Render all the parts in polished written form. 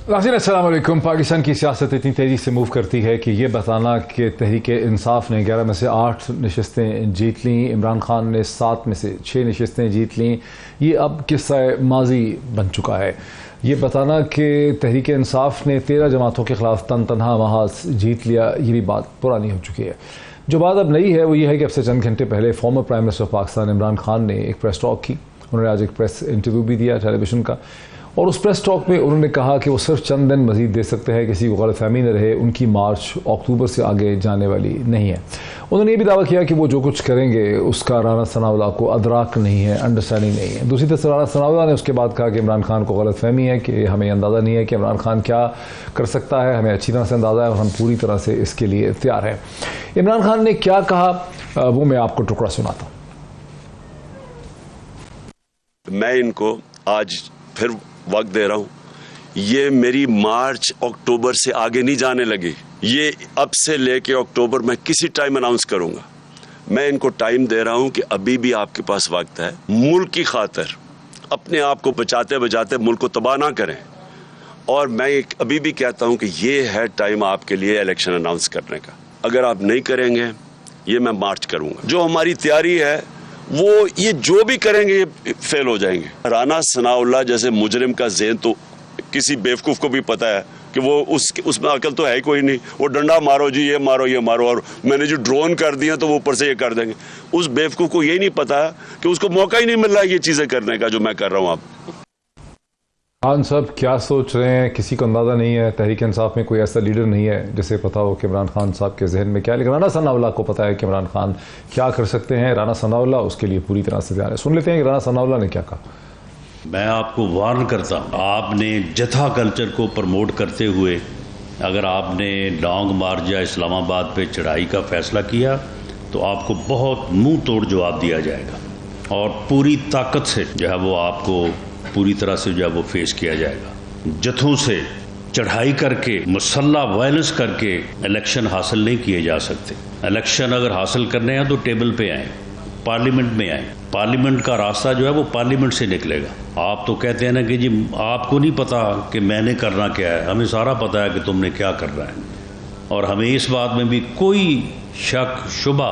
नाज़रीन अस्सलाम वालेकुम। पाकिस्तान की सियासत इतनी तेज़ी से मूव करती है कि ये बताना कि तहरीक इंसाफ ने 11 में से 8 नशस्तें जीत लीं, इमरान खान ने 7 में से 6 नशस्तें जीत लीं, ये अब किस्सा माजी बन चुका है। ये बताना कि तहरीक इंसाफ ने 13 जमातों के ख़िलाफ़ तनहा महाज जीत लिया, ये भी बात पुरानी हो चुकी है। जो बात अब नई है वो ये है कि अब से चंद घंटे पहले former prime minister of Pakistan Imran Khan ने एक प्रेस टॉक की। उन्होंने आज एक प्रेस इंटरव्यू भी दिया टेलीविज़न का, और उस प्रेस टॉक में उन्होंने कहा कि वो सिर्फ चंद दिन मज़ीद दे सकते हैं, किसी को गलतफहमी न रहे, उनकी मार्च अक्टूबर से आगे जाने वाली नहीं है। उन्होंने ये भी दावा किया कि वो जो कुछ करेंगे उसका राना सनाउल्लाह को अदराक नहीं है, अंडरस्टैंडिंग नहीं है। दूसरी तरफ राना सनाउल्लाह ने उसके बाद कहा कि इमरान खान को गलतफहमी है, कि हमें अंदाज़ा नहीं है कि इमरान खान क्या कर सकता है, हमें अच्छी तरह से अंदाज़ा है और हम पूरी तरह से इसके लिए तैयार हैं। इमरान खान ने क्या कहा वो मैं आपको टुकड़ा सुनाता हूँ। मैं इनको आज फिर वक्त दे रहा हूँ, ये मेरी मार्च अक्टूबर से आगे नहीं जाने लगी। ये अब से लेके अक्टूबर में किसी टाइम अनाउंस करूंगा। मैं इनको टाइम दे रहा हूं कि अभी भी आपके पास वक्त है। मुल्क की खातिर अपने आप को बचाते बचाते मुल्क को तबाह ना करें। और मैं अभी भी कहता हूं कि ये है टाइम आपके लिए इलेक्शन अनाउंस करने का। अगर आप नहीं करेंगे ये मैं मार्च करूंगा। जो हमारी तैयारी है वो ये जो भी करेंगे ये फेल हो जाएंगे। राना सनाउल्लाह जैसे मुजरिम का ज़हन तो किसी बेवकूफ़ को भी पता है कि वो उसमें अकल तो है कोई नहीं। वो डंडा मारो जी, ये मारो और मैंने जो ड्रोन कर दिया तो वो ऊपर से ये कर देंगे। उस बेवकूफ़ को ये नहीं पता कि उसको मौका ही नहीं मिल रहा है ये चीज़ें करने का जो मैं कर रहा हूँ। आप खान साहब क्या सोच रहे हैं, किसी को अंदाज़ा नहीं है। तहरीक इंसाफ में कोई ऐसा लीडर नहीं है जिसे पता हो कि इमरान खान साहब के जहन में क्या है, लेकिन राना सनाउल्लाह को पता है कि इमरान खान क्या कर सकते हैं। राना सनाउल्लाह उसके लिए पूरी तरह से तैयार है। सुन लेते हैं कि राना सनाउल्लाह ने क्या कहा। मैं आपको वार्न करता हूँ, आपने जथा कल्चर को प्रमोट करते हुए अगर आपने लॉन्ग मार्च या इस्लामाबाद पे चढ़ाई का फैसला किया तो आपको बहुत मुंह तोड़ जवाब दिया जाएगा और पूरी ताकत से जो है वो आपको पूरी तरह से जो है वो फेस किया जाएगा। जथों से चढ़ाई करके मुसल्ला वायलेंस करके इलेक्शन हासिल नहीं किए जा सकते। इलेक्शन अगर हासिल करने हैं तो टेबल पे आए, पार्लियामेंट में आए। पार्लियामेंट का रास्ता जो है वो पार्लियामेंट से निकलेगा। आप तो कहते हैं ना कि जी आपको नहीं पता कि मैंने करना क्या है। हमें सारा पता है कि तुमने क्या करना है और हमें इस बात में भी कोई शक शुबा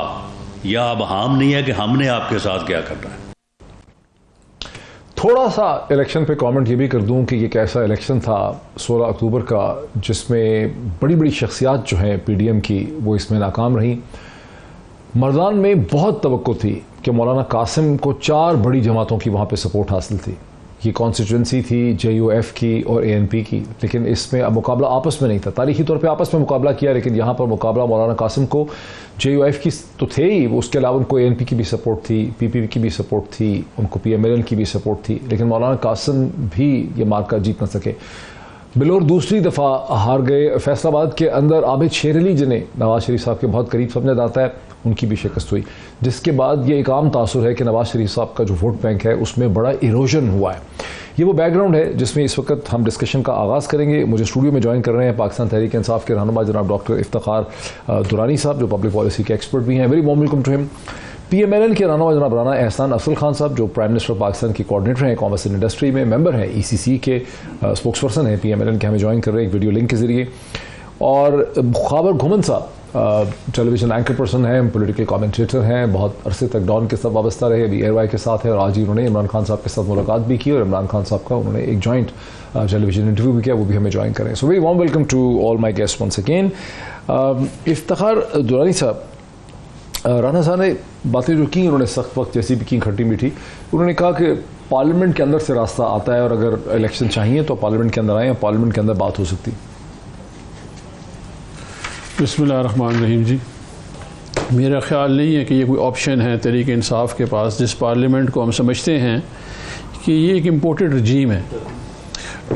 या अबहाम नहीं है कि हमने आपके साथ क्या करना है। थोड़ा सा इलेक्शन पे कमेंट ये भी कर दूं कि ये कैसा इलेक्शन था 16 अक्टूबर का, जिसमें बड़ी बड़ी शख्सियात जो हैं पीडीएम की वो इसमें नाकाम रहीं। मर्दान में बहुत तवक्को थी कि मौलाना कासिम को 4 बड़ी जमातों की वहाँ पे सपोर्ट हासिल थी। ये कॉन्स्टिट्यूंसी थी JUF की और ANP की, लेकिन इसमें अब मुकाबला आपस में नहीं था। तारीखी तौर पे आपस में मुकाबला किया, लेकिन यहाँ पर मुकाबला मौलाना कासिम को JUF की तो थे ही, उसके अलावा उनको ANP की भी सपोर्ट थी, PPP की भी सपोर्ट थी, उनको PMLN की भी सपोर्ट थी, लेकिन मौलाना कासिम भी ये मार्का जीत न सके। बिलोर दूसरी दफ़ा हार गए। फैसलाबाद के अंदर आबिद शेर अली जिन्हें नवाज शरीफ साहब के बहुत करीब समझा जाता है, उनकी भी शिकस्त हुई, जिसके बाद ये एक आम तासुर है कि नवाज शरीफ साहब का जो वोट बैंक है उसमें बड़ा इरोजन हुआ है। ये वो बैकग्राउंड है जिसमें इस वक्त हम डिस्कशन का आगाज़ करेंगे। मुझे स्टूडियो में ज्वाइन कर रहे हैं पाकिस्तान तहरीक इंसाफ के रहनुमा जनाब डॉक्टर इफ्तिखार दुरानी साहब, जो पब्लिक पॉलिसी के एक्सपर्ट भी हैं। Very warm welcome to him. PMLN के रहनुमा जनाब राना एहसान अफजल खान साहब, जो प्राइम मिनिस्टर पाकिस्तान के कोऑर्डिनेटर हैं कॉमर्स एंड इंडस्ट्री में, मेंबर हैं ECC के, स्पोक्स पर्सन हैं PMLN के, हमें ज्वाइन कर रहे हैं एक वीडियो लिंक के ज़रिए। और ख्वाबर घुमन साहब टेलीविज़न एंकर पर्सन हैं, पॉलिटिकल कमेंटेटर हैं, बहुत अरसे तक डॉन के साथ वाबस्ता रहे, अभी एयरवाई के साथ है और आज ही उन्होंने इमरान खान साहब के साथ मुलाकात भी की और इमरान खान साहब का उन्होंने एक जॉइंट टेलीविजन इंटरव्यू भी किया, वो भी हमें ज्वाइन करें। So very warm welcome to all my guest once again. Iftikhar Durrani साहब, राना साहब ने बातें जो की उन्होंने सख्त वक्त जैसी भी की, खट्टी मीठी। उन्होंने कहा कि पार्लियामेंट के अंदर से रास्ता आता है और अगर इलेक्शन चाहिए तो पार्लियामेंट के अंदर आए और पार्लियामेंट के अंदर बात हो सकती। बिस्मिल्लाहिर्रहमानिर्रहीम जी, मेरा ख़्याल नहीं है कि ये कोई ऑप्शन है तहरीक इंसाफ के पास, जिस पार्लियामेंट को हम समझते हैं कि ये एक इम्पोर्टेड रजीम है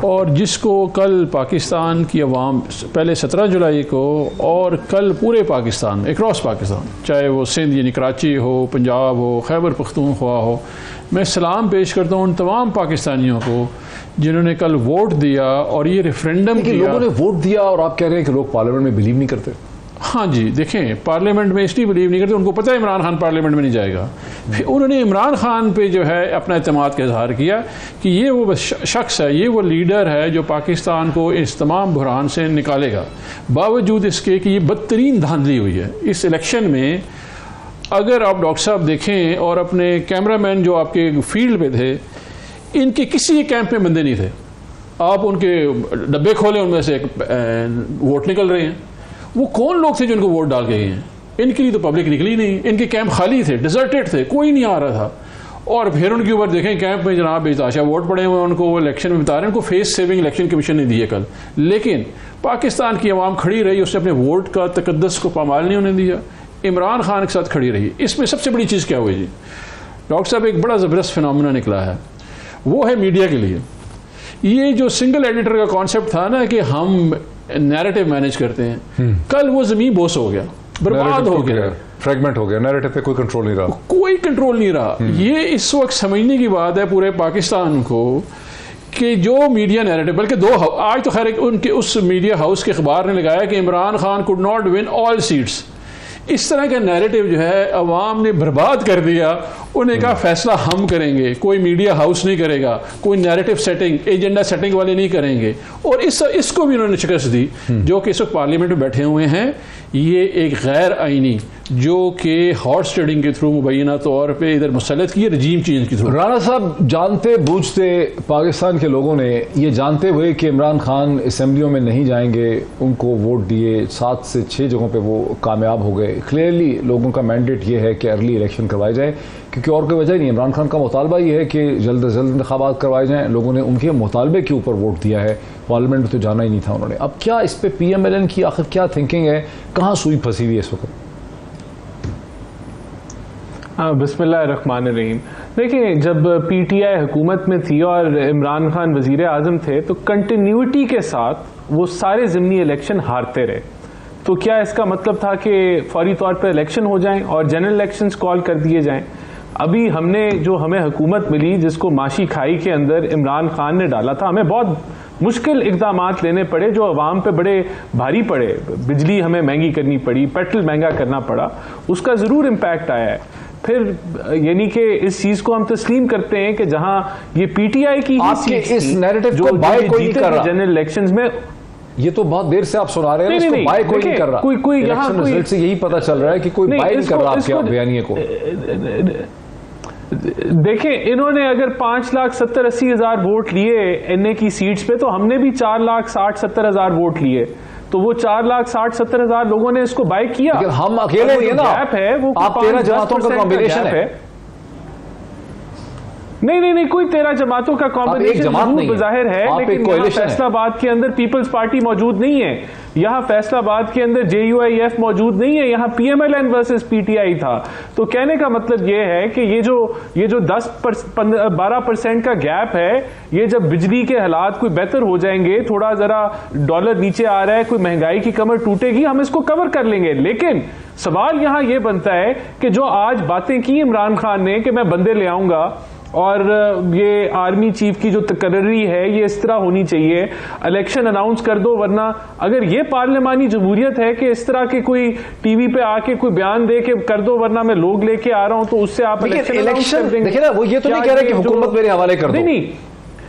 और जिसको कल पाकिस्तान की अवाम पहले 17 जुलाई को और कल पूरे पाकिस्तान अक्रॉस पाकिस्तान, चाहे वो सिंध यानी कराची हो, पंजाब हो, खैबर पख्तूनख्वा हो, मैं सलाम पेश करता हूँ उन तमाम पाकिस्तानियों को जिन्होंने कल वोट दिया और ये रेफरेंडम किया। लोगों ने वोट दिया और आप कह रहे हैं कि लोग पार्लियामेंट में बिलीव नहीं करते। हाँ जी, देखें पार्लियामेंट में इसलिए बिलीव नहीं करते, उनको पता है इमरान खान पार्लियामेंट में नहीं जाएगा, फिर उन्होंने इमरान खान पे जो है अपना एतमाद का इजहार किया कि ये वो शख्स है, ये वो लीडर है जो पाकिस्तान को इस तमाम बुहरान से निकालेगा। बावजूद इसके कि ये बदतरीन धांधली हुई है इस इलेक्शन में। अगर आप डॉक्टर साहब देखें और अपने कैमरामैन जो आपके फील्ड पे थे, इनके किसी कैंप में बंदे नहीं थे। आप उनके डब्बे खोले, उनमें से वोट निकल रहे हैं। वो कौन लोग थे जो इनको वोट डाल के गए हैं? इनके लिए तो पब्लिक निकली नहीं, इनके कैंप खाली थे, डिजर्टेड थे, कोई नहीं आ रहा था। और फिर उनके ऊपर देखें कैंप में जनाब बेताशा वोट पड़े हुए, उनको वो इलेक्शन में बता रहे हैं, उनको फेस सेविंग इलेक्शन कमीशन ने दिए कल। लेकिन पाकिस्तान की आवाम खड़ी रही, उसने अपने वोट का तकद्दस को पामाल नहीं होने दिया, इमरान खान के साथ खड़ी रही। इसमें सबसे बड़ी चीज़ क्या हुई जी? डॉक्टर साहब, एक बड़ा ज़बरदस्त फिनोमेना निकला है, वो है मीडिया के लिए ये जो सिंगल एडिटर का कॉन्सेप्ट था ना कि हम नैरेटिव मैनेज करते हैं, कल वो ज़मीन बोस हो गया, बर्बाद हो गया, फ्रेगमेंट हो गया, नैरेटिव पे कोई कंट्रोल नहीं रहा, कोई कंट्रोल नहीं रहा। ये इस वक्त समझने की बात है पूरे पाकिस्तान को कि जो मीडिया नैरेटिव, बल्कि आज तो खैर उनके उस मीडिया हाउस के अखबार ने लगाया कि Imran Khan could not win all seats. इस तरह का नैरेटिव जो है अवाम ने बर्बाद कर दिया। उन्हें कहा फैसला हम करेंगे, कोई मीडिया हाउस नहीं करेगा, कोई नैरेटिव सेटिंग, एजेंडा सेटिंग वाले नहीं करेंगे। और इसको भी उन्होंने शिकस्त दी। जो कि इस वक्त पार्लियामेंट में बैठे हुए हैं, ये एक गैर आइनी जो कि हॉर्स ट्रेडिंग के थ्रू मुबैना तौर पे इधर मुसल्लत की रजीम चेंज के थ्रू। राणा साहब, जानते बूझते पाकिस्तान के लोगों ने ये जानते हुए कि इमरान खान असेंबलियों में नहीं जाएंगे, उनको वोट दिए, 7 से 6 जगहों पे वो कामयाब हो गए। क्लियरली लोगों का मैंडेट ये है कि अर्ली इलेक्शन करवाए जाए, क्योंकि और कोई वजह नहीं। इमरान खान का मुतालबा ये है कि जल्द से जल्द इंतखाबात करवाए जाएँ। लोगों ने उनके मुतालबे के ऊपर वोट दिया है, पार्लियामेंट में तो जाना ही नहीं था उन्होंने। अब क्या इस पर PMLN की आखिर क्या थिंकिंग है, कहाँ सुई फंसी हुई है इस वक्त? बिस्मिल्लाहिर्रहमानिर्रहीम। देखिए, जब PTI हुकूमत में थी और इमरान खान वजीर आज़म थे तो कंटिन्यूटी के साथ वो सारे ज़िमनी इलेक्शन हारते रहे। तो क्या इसका मतलब था कि फौरी तौर पर इलेक्शन हो जाएं और जनरल इलेक्शंस कॉल कर दिए जाएं? अभी हमें हुकूमत मिली जिसको माशी खाई के अंदर इमरान खान ने डाला था, हमें बहुत मुश्किल इक़दामात लेने पड़े जो अवाम पे बड़े भारी पड़े। बिजली हमें महंगी करनी पड़ी, पेट्रोल महंगा करना पड़ा, उसका ज़रूर इम्पैक्ट आया है। फिर यानी कि इस चीज़ को हम तस्लीम करते हैं कि जहां ये PTI की इस नैरेटिव को बाय कोई नहीं कर रहा जनरल इलेक्शंस में। ये तो बहुत देर से आप सुना रहे हैं, इसको बाय कोई नहीं कर रहा। कोई यहाँ रिजल्ट से यही पता चल रहा है कि कोई बाय नहीं कर रहा आपके बयानिए को। देखें, इन्होंने अगर 5,70,80,000 वोट लिए NA की सीट्स पे, तो हमने भी 4,60,70,000 वोट लिए। तो वो 4,60,70,000 लोगों ने इसको बाय किया। लेकिन हम अकेले नहीं है ना, गैप है वो, आप 13 जमातों का कॉम्बिनेशन है। नहीं, कोई 13 जमातों का कॉम्बिनेशन जाहिर है, लेकिन यहाँ फैसलाबाद के अंदर पीपल्स पार्टी मौजूद नहीं है, यहाँ फैसलाबाद के अंदर JUIF मौजूद नहीं है, यहाँ PMLN वर्सेस PTI था। तो कहने का मतलब ये है कि ये जो 10-12% का गैप है, ये जब बिजली के हालात कोई बेहतर हो जाएंगे, थोड़ा जरा डॉलर नीचे आ रहा है, कोई महंगाई की कमर टूटेगी, हम इसको कवर कर लेंगे। लेकिन सवाल यहाँ ये बनता है कि जो आज बातें की इमरान खान ने कि मैं बंदे ले आऊंगा और ये आर्मी चीफ की जो तकर्री है ये इस तरह होनी चाहिए, इलेक्शन अनाउंस कर दो, वरना अगर ये पार्लियामानी जमहूरियत है कि इस तरह के कोई टीवी पे आके कोई बयान दे के कर दो वरना मैं लोग लेके आ रहा हूं, तो उससे आप इलेक्शन कर देंगे। देखिए ना, वो ये तो नहीं कह रहे कि हुकूमत मेरे हवाले कर दो। नहीं,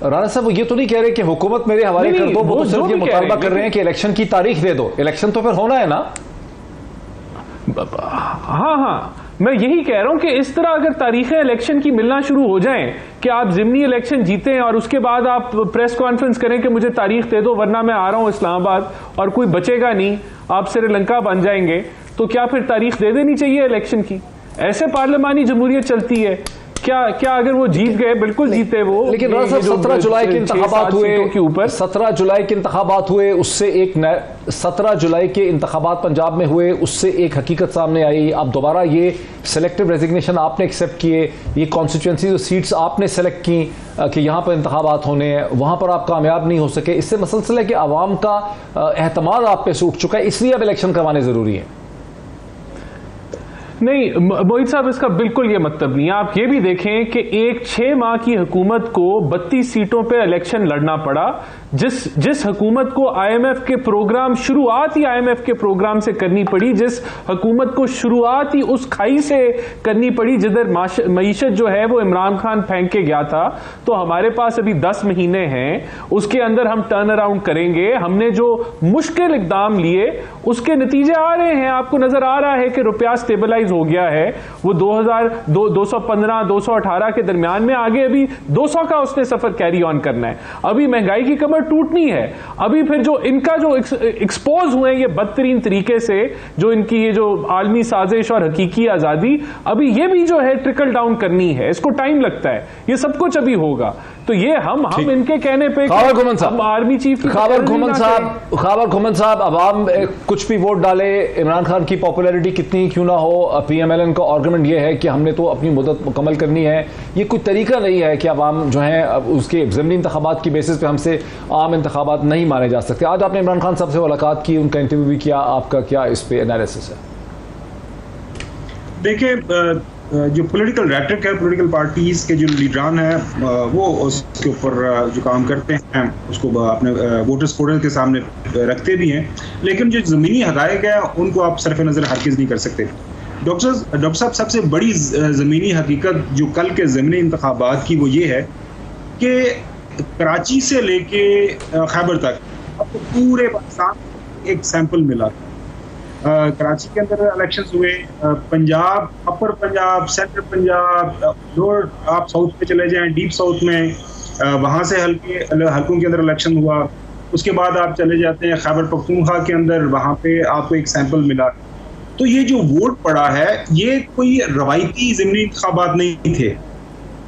राणा साहब, वो ये तो नहीं कह रहे कि हुकूमत मेरे हवाले कर दो, वो सिर्फ ये मुतालबा कर रहे हैं कि इलेक्शन की तारीख दे दो। इलेक्शन तो फिर होना है ना। हाँ, मैं यही कह रहा हूं कि इस तरह अगर तारीखें इलेक्शन की मिलना शुरू हो जाएं कि आप ज़िमनी इलेक्शन जीतें और उसके बाद आप प्रेस कॉन्फ्रेंस करें कि मुझे तारीख दे दो वरना मैं आ रहा हूं इस्लामाबाद, और कोई बचेगा नहीं, आप श्रीलंका बन जाएंगे, तो क्या फिर तारीख दे देनी चाहिए इलेक्शन की? ऐसे पार्लियामानी जमहूरियत चलती है क्या? अगर वो जीत गए, बिल्कुल जीते वो, लेकिन 17 जुलाई के इंतखाबात हुए के ऊपर 17 जुलाई के इंतखाबात हुए, उससे एक 17 जुलाई के इंतखाबात पंजाब में हुए, उससे एक हकीकत सामने आई। अब दोबारा ये सिलेक्टिव रेजिग्नेशन आपने एक्सेप्ट किए, ये कॉन्स्टिट्यूंसी जो सीट्स आपने सेलेक्ट की कि यहाँ पर इंतखाबात होने हैं, वहाँ पर आप कामयाब नहीं हो सके। इससे मसलसल है कि आवाम का एहतमाद आप पे से उठ चुका है, इसलिए अब इलेक्शन करवाने ज़रूरी है। नहीं मोहित साहब, इसका बिल्कुल ये मतलब नहीं है। आप ये भी देखें कि एक 6 माह की हुकूमत को 32 सीटों पे इलेक्शन लड़ना पड़ा, जिस हुकूमत को आईएमएफ के प्रोग्राम शुरुआत ही आईएमएफ के प्रोग्राम से करनी पड़ी, जिस हुकूमत को शुरुआत ही उस खाई से करनी पड़ी जिधर मईशत जो है वो इमरान खान फेंक के गया था। तो हमारे पास अभी 10 महीने हैं, उसके अंदर हम टर्न अराउंड करेंगे। हमने जो मुश्किल इकदाम लिए उसके नतीजे आ रहे हैं, आपको नजर आ रहा है कि रुपया स्टेबलाइज हो गया है। वो 215 218 के दरमियान में, आगे अभी 200 का उसने सफर कैरी ऑन करना है। अभी महंगाई की कमर टूटनी है। अभी फिर जो इनका जो एक्सपोज हुए ये बदतरीन तरीके से, जो इनकी ये जो आलमी साजिश और हकीकी आजादी, अभी ये भी जो है ट्रिकल डाउन करनी है। इसको टाइम लगता है, ये सब कुछ अभी होगा। तो ये हम इनके कहने पे हम आर्मी चीफ खैबर घुमन साहब, अब आम कुछ भी वोट डाले, इमरान खान की पॉपुलैरिटी कितनी क्यों ना हो, पीएमएलएन का आर्गुमेंट ये है कि हमने तो अपनी मुद्दत मुकम्मल करनी है। ये कोई तरीका नहीं है कि अवाम जो है उसके ज़मीनी इंतखाबात की बेसिस पे हमसे आम इंतखाबात नहीं माने जा सकते। आज आपने इमरान खान साहब से मुलाकात की, उनका इंटरव्यू भी किया, आपका क्या इस पे एनालिसिस है? देखिए, जो पॉलिटिकल रेटरिक है, पॉलिटिकल पार्टीज के जो लीडरान हैं वो उसके ऊपर जो काम करते हैं उसको अपने वोटर्स पोर्टल के सामने रखते भी हैं, लेकिन जो ज़मीनी हक़ाइक़ है उनको आप सरफ़ नज़र हरगिज़ नहीं कर सकते। डॉक्टर साहब, सबसे बड़ी ज़मीनी हकीकत जो कल के ज़मीनी इंतखाबात की वो ये है कि कराची से लेके खैबर तक आपको पूरे पाकिस्तान एक सैंपल मिला। कराची के अंदर इलेक्शंस हुए, पंजाब, अपर पंजाब, सेंट्रल पंजाब, लोअर, आप साउथ में चले जाएं, डीप साउथ में, वहाँ से हल्कों के अंदर इलेक्शन हुआ। उसके बाद आप चले जाते हैं खैबर पख्तूनख्वा के अंदर, वहाँ पे आपको एक सैंपल मिला। तो ये जो वोट पड़ा है ये कोई रवायती ज़मीनी इंतखाबात नहीं थे।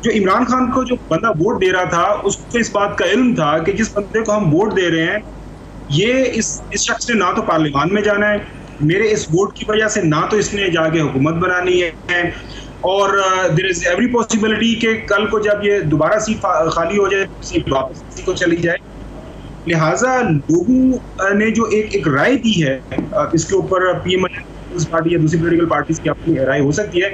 जो इमरान खान को जो बंदा वोट दे रहा था उसको इस बात का इल्म था कि जिस बंदे को हम वोट दे रहे हैं ये इस शख्स ने ना तो पार्लियामान में जाना है, मेरे इस वोट की वजह से ना तो इसने जाके हुकूमत बनानी है, और देयर इज एवरी पॉसिबिलिटी कि कल को जब ये दोबारा सीट खाली हो जाए सीट वापस किसी को चली जाए। लिहाजा लोगों ने जो एक राय दी है इसके ऊपर, पीएमएल पार्टी या दूसरी पॉलिटिकल पार्टीज की अपनी राय हो सकती है,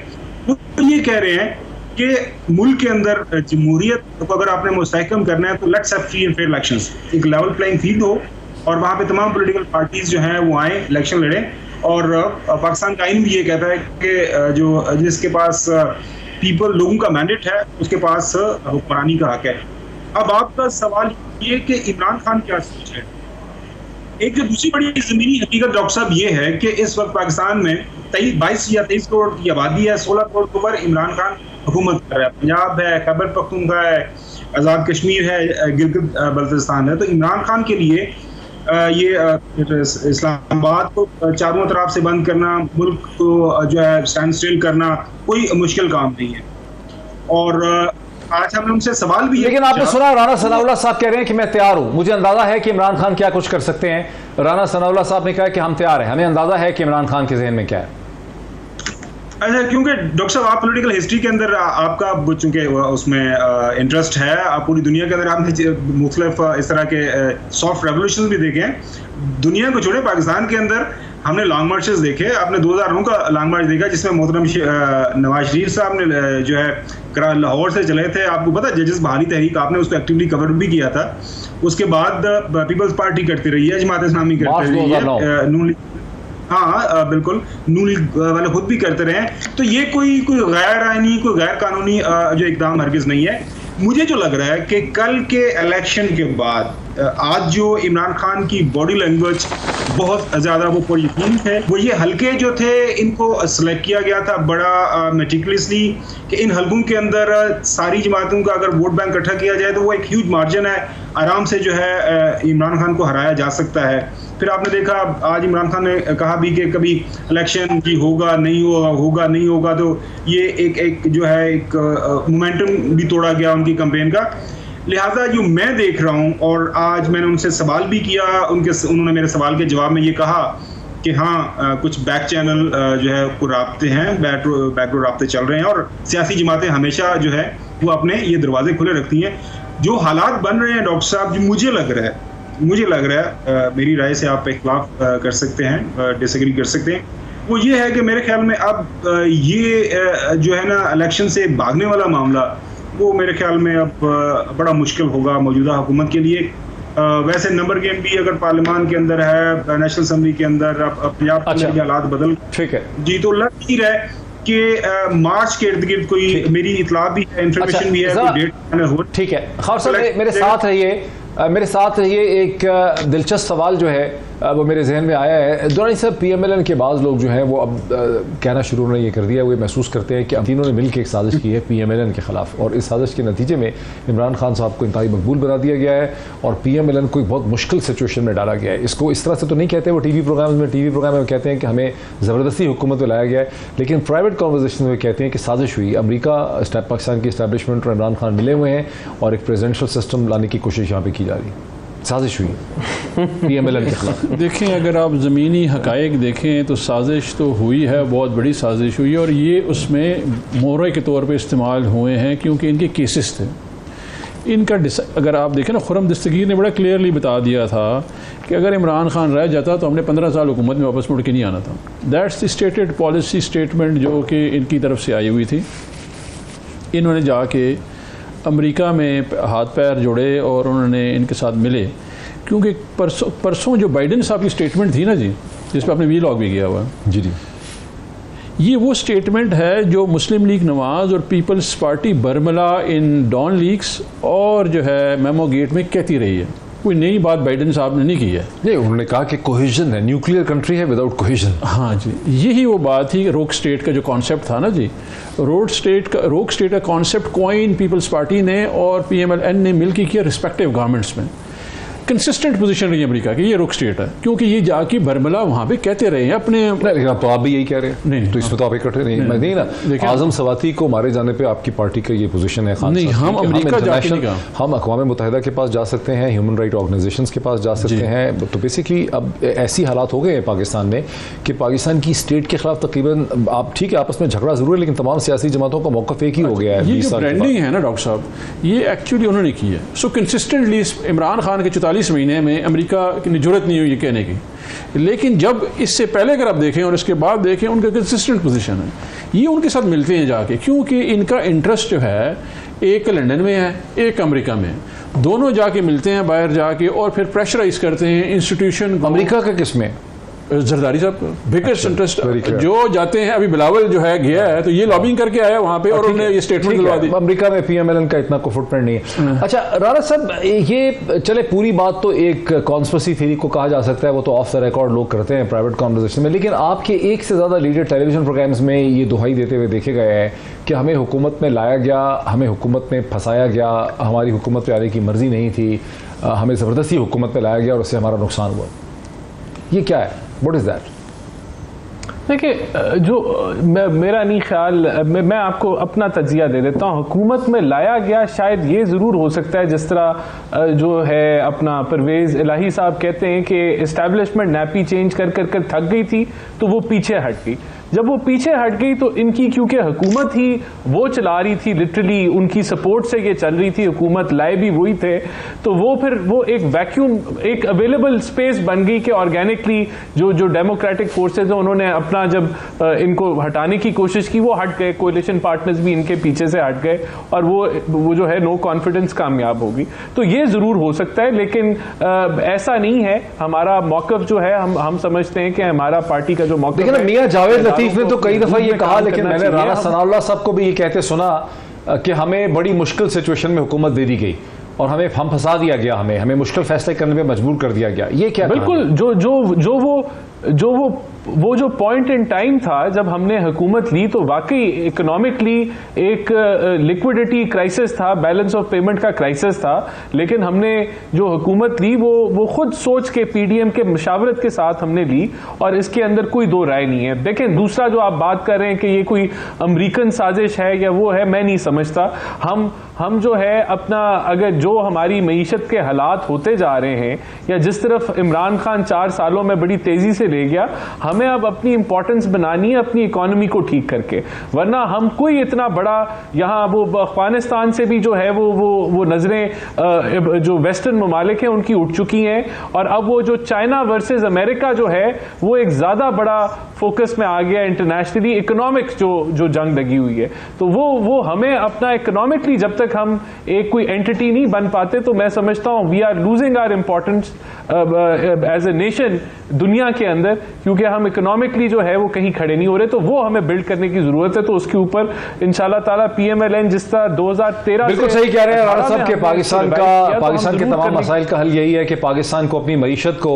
वो ये कह रहे हैं कि मुल्क के अंदर जमहूरियत को अगर आपने मुस्तहकम करना है तो let's have free and fair elections, एक लेवल प्लेइंग फील्ड हो और वहाँ पे तमाम पॉलिटिकल पार्टीज जो हैं वो आए, इलेक्शन लड़ें। और पाकिस्तान का आइन भी ये कहता है कि जो जिसके पास लोगों का मैंडेट है उसके पास हुक्मरानी का हक है। अब आपका सवाल ये कि इमरान खान क्या सोच है। एक जो दूसरी बड़ी ज़मीनी हकीकत डॉक्टर साहब ये है कि इस वक्त पाकिस्तान में 22 या 23 करोड़ की आबादी है, 16 करोड़ के ऊपर इमरान खान हुकूमत कर रहा है। पंजाब है, खैबर पख्तूनख्वा है, आज़ाद कश्मीर है, गिलगित बल्तिस्तान है। तो इमरान खान के लिए ये इस्लामाबाद को चारों तरफ से बंद करना, मुल्क को जो है स्टैंड स्टिल करना कोई मुश्किल काम नहीं है। और आज हमने उनसे सवाल भी, लेकिन आपने सुना राना सनाउल्लाह साहब कह रहे हैं कि मैं तैयार हूं, मुझे अंदाजा है कि इमरान खान क्या कुछ कर सकते हैं। राना सनाउल्लाह साहब ने कहा कि हम तैयार हैं, हमें अंदाजा है कि इमरान खान के जहन में क्या है। अच्छा, क्योंकि डॉक्टर साहब आप पॉलिटिकल हिस्ट्री के अंदर आपका चूंकि उसमें इंटरेस्ट है, आप पूरी दुनिया के अंदर आपने मुख्तलिफ इस तरह के सॉफ्ट रेवोल्यूशन भी देखे हैं। दुनिया को छोड़े, पाकिस्तान के अंदर हमने लॉन्ग मार्चेस देखे। आपने 2009 का लॉन्ग मार्च देखा जिसमें मोहतरम नवाज शरीफ साहब ने जो है लाहौर से चले थे। आपको पता जजेस बहाली तहरीक, आपने उसको एक्टिवली कवर भी किया था। उसके बाद पीपल्स पार्टी करती रही है, जमात इस्लामी करती रही है, हाँ बिल्कुल, नून वाले खुद भी करते रहे। तो ये कोई गैर आईनी, कोई गैर कानूनी जो इकदाम हरगिज़ नहीं है। मुझे जो लग रहा है कि कल के इलेक्शन के बाद आज जो इमरान खान की बॉडी लैंग्वेज बहुत ज़्यादा वो यकीन है, वो ये हल्के जो थे इनको सेलेक्ट किया गया था बड़ा मेटिकुलसली कि इन हल्कों के अंदर सारी जमातों का अगर वोट बैंक इकट्ठा किया जाए तो वो एक ह्यूज मार्जिन है, आराम से जो है इमरान खान को हराया जा सकता है। फिर आपने देखा आज इमरान खान ने कहा भी कि कभी इलेक्शन जी होगा नहीं होगा, तो ये एक जो है एक मोमेंटम भी तोड़ा गया उनकी कैंपेन का। लिहाजा जो मैं देख रहा हूँ, और आज मैंने उनसे सवाल भी किया, उन्होंने मेरे सवाल के जवाब में ये कहा कि हाँ कुछ बैक चैनल जो है को राब्ते हैं, बैकडोर राब्ते चल रहे हैं, और सियासी जमातें हमेशा जो है वो अपने ये दरवाजे खुले रखती हैं। जो हालात बन रहे हैं डॉक्टर साहब, जो मुझे लग रहा है मेरी राय से आप इख्तिलाफ कर सकते हैं, डिसएग्री कर सकते हैं, वो ये है कि मेरे ख्याल में अब ये जो है ना इलेक्शन से भागने वाला मामला, वो मेरे ख्याल में अब बड़ा मुश्किल होगा मौजूदा हुकूमत के लिए। वैसे नंबर गेम भी अगर पार्लियामान के अंदर है, नेशनल असम्बली के अंदर, अब पंजाब के अंदर हालात बदल, ठीक है जी, तो लग नहीं रहा है कि मार्च के इर्द गिर्द कोई मेरी इतला भी है, इंफॉर्मेशन भी है, कोई डेट हो। ठीक है, खान साहब मेरे साथ रहिए। एक दिलचस्प सवाल जो है वो मेरे जहन में आया है। दुरानी साहब, PMLN के बाद लोग जो हैं वो अब कहना शुरू उन्होंने ये कर दिया, वो महसूस करते हैं कि अब तीनों ने मिलकर एक साजिश की है PMLN के ख़िलाफ़, और इस साजिश के नतीजे में इमरान खान साहब को इंतहाई मकबूल बना दिया गया है और PMLN को एक बहुत मुश्किल सिचुएशन में डाला गया है। इसको इस तरह से तो नहीं कहते वो टीवी प्रोग्राम में कहते हैं कि हमें ज़बरदस्ती हुकूमत में लाया गया है, लेकिन प्राइवेट कॉन्वर्सेशन में कहते हैं कि साजिश हुई, अमरीका पाकिस्तान की इस्टेब्लिशमेंट और इमरान खान मिले हुए हैं और एक प्रेजिडेंशियल सिस्टम लाने की कोशिश यहाँ पर की जा रही है। साजिश हुई PMLN के खिलाफ। देखें, अगर आप ज़मीनी हक़ाइक़ देखें तो साजिश तो हुई है, बहुत बड़ी साजिश हुई है, और ये उसमें मोहरे के तौर पे इस्तेमाल हुए हैं क्योंकि इनके केसेस थे। इनका अगर आप देखें ना, खुर्रम दस्तगीर ने बड़ा क्लियरली बता दिया था कि अगर इमरान खान रह जाता तो हमने 15 साल हुकूमत में वापस मुड़ के नहीं आना था। That's the stated policy statement जो कि इनकी तरफ से आई हुई थी। इन्होंने जाके अमेरिका में हाथ पैर जोड़े और उन्होंने इनके साथ मिले, क्योंकि परसों जो बाइडेन साहब की स्टेटमेंट थी ना जी, जिस पर आपने वीलॉग भी किया हुआ है जी, ये वो स्टेटमेंट है जो मुस्लिम लीग नवाज और पीपल्स पार्टी बरमला इन डॉन लीग्स और जो है मेमो गेट में कहती रही है। कोई नई बात बाइडेन साहब ने नहीं की है। नहीं, उन्होंने कहा कि कोहेजन है, न्यूक्लियर कंट्री है विदाउट कोहेजन। हाँ जी, यही वो बात थी। रोक स्टेट का जो कॉन्सेप्ट था ना जी, रोक स्टेट का कॉन्सेप्ट कॉइन पीपल्स पार्टी ने और PMLN ने मिलकर किया रिस्पेक्टिव गवर्नमेंट्स में। कंसिस्टेंट पोजीशन रही अमेरिका की, ये रुख स्टेट है, क्योंकि ये जाके बरमला वहाँ पे कहते रहे हैं अपने। लेकिन तो आप भी यही कह रहे हैं। नहीं, तो इसमें तो आप इकट्ठे नहीं ना। आजम सवाती को मारे जाने पे आपकी पार्टी का ये पोजीशन है नहीं, हम अमेरिका जाके नहीं, हम अक़वाम मुत्तहिदा के पास जा सकते हैं, ह्यूमन राइट ऑर्गेनाइजेशंस के पास जा सकते हैं। तो बेसिकली अब ऐसी हालात हो गए हैं पाकिस्तान में कि पाकिस्तान की स्टेट के खिलाफ तकरीबन, आप ठीक है आपस में झगड़ा जरूर है, लेकिन तमाम सियासी जमातों का मौक़िफ़ एक ही हो गया है। ये जो ब्रांडिंग है ना डॉक्टर साहब, ये एक्चुअली उन्होंने की है। सो कंसिस्टेंटली इमरान खान के 44 महीने में अमेरिका की जरूरत नहीं हुई ये कहने की, लेकिन जब इससे पहले अगर आप देखें और इसके बाद देखें, उनका कंसिस्टेंट पोजीशन है। ये उनके साथ मिलते हैं जाके, क्योंकि इनका इंटरेस्ट जो है एक लंदन में है, एक अमेरिका में है। दोनों जाके मिलते हैं बाहर जाके और फिर प्रेशराइज करते हैं इंस्टीट्यूशन। अमेरिका का किसमें? जरदारी साहब बिगेस्ट इंटरेस्ट जो जाते हैं। अभी बिलावल जो है गया है तो ये लॉबिंग करके आया वहाँ पे और उन्होंने ये स्टेटमेंट दिलवा दी। अमेरिका में PMLN का इतना कोई फुटप्रिंट नहीं है। अच्छा राना साहब, ये चले पूरी बात तो एक कॉन्स्पिरेसी थ्योरी को कहा जा सकता है, वो तो ऑफ द रिकॉर्ड लोग करते हैं प्राइवेट कॉन्वर्सेशन में, लेकिन आपके एक से ज़्यादा लीडर टेलीविजन प्रोग्राम्स में ये दुहाई देते हुए देखे गए हैं कि हमें हुकूमत में लाया गया, हमें हुकूमत में फंसाया गया, हमारी हुकूमत में आने की मर्जी नहीं थी, हमें ज़बरदस्ती हुकूमत में लाया गया और उससे हमारा नुकसान हुआ। ये क्या है? What is that? देखिए, जो मेरा नहीं ख्याल, मैं आपको अपना तजिया दे देता हूँ। हुकूमत में लाया गया शायद ये ज़रूर हो सकता है, जिस तरह जो है अपना परवेज़ इलाही साहब कहते हैं कि इस्टेब्लिशमेंट नैपी चेंज कर कर थक गई थी तो वो पीछे हट गई। जब वो पीछे हट गई तो इनकी, क्योंकि हुकूमत ही वो चला रही थी, लिटरली उनकी सपोर्ट से ये चल रही थी, हुकूमत लाए भी वही थे, तो वो फिर वो एक वैक्यूम, एक अवेलेबल स्पेस बन गई कि ऑर्गेनिकली जो डेमोक्रेटिक फोर्सेज हैं उन्होंने अपना जब इनको हटाने की कोशिश की, वो हट गए। कोalition पार्टनर्स भी इनके पीछे से हट गए और वो जो है नो कॉन्फिडेंस कामयाब होगी। तो ये ज़रूर हो सकता है, लेकिन ऐसा नहीं है। हमारा मौक़िफ़ जो है, हम समझते हैं कि हमारा पार्टी का जो मौक़िफ़ है, मियां जावेद लतीफ़ ने तो कई दफ़ा ये कहा, लेकिन मैंने राना सनाउल्लाह साहब को भी ये कहते सुना कि हमें बड़ी मुश्किल सिचुएशन में हुकूमत दे दी गई और हम फंसा दिया गया, हमें मुश्किल फैसले करने में मजबूर कर दिया गया। ये क्या? बिल्कुल, वो जो पॉइंट इन टाइम था जब हमने हुकूमत ली, तो वाकई इकोनॉमिकली एक लिक्विडिटी क्राइसिस था, बैलेंस ऑफ पेमेंट का क्राइसिस था, लेकिन हमने जो हुकूमत ली वो खुद सोच के PDM के मशावरत के साथ हमने ली और इसके अंदर कोई दो राय नहीं है। देखें, दूसरा जो आप बात कर रहे हैं कि ये कोई अमेरिकन साजिश है या वो है, मैं नहीं समझता। हम जो है अपना, अगर जो हमारी मईशत के हालात होते जा रहे हैं या जिस तरफ इमरान खान 4 सालों में बड़ी तेज़ी से ले गया, हम हमें अब अपनी इंपॉर्टेंस बनानी है अपनी इकोनॉमी को ठीक करके, वरना हम कोई इतना बड़ा यहाँ वो अफगानिस्तान से भी जो है वो नजरें जो वेस्टर्न ममालिक हैं उनकी उठ चुकी हैं, और अब वो जो चाइना वर्सेस अमेरिका जो है वो एक ज़्यादा बड़ा फोकस में आ गया इंटरनेशनली इकोनॉमिक जो जंग लगी हुई है। तो वो हमें अपना इकोनॉमिकली जब तक हम एक कोई एंटिटी नहीं बन पाते तो मैं समझता हूँ we are losing our importance as a nation दुनिया के अंदर, क्योंकि हम इकोनॉमिकली जो है वो कहीं खड़े नहीं हो रहे। तो वो हमें बिल्ड करने की जरूरत है। तो उसके ऊपर इंशाल्लाह ताला PMLN जिस तरह 2013 बिल्कुल सही कह रहे हैं राणा साहब के पाकिस्तान के तमाम मसाइल का हल यही है कि पाकिस्तान को अपनी मईशत को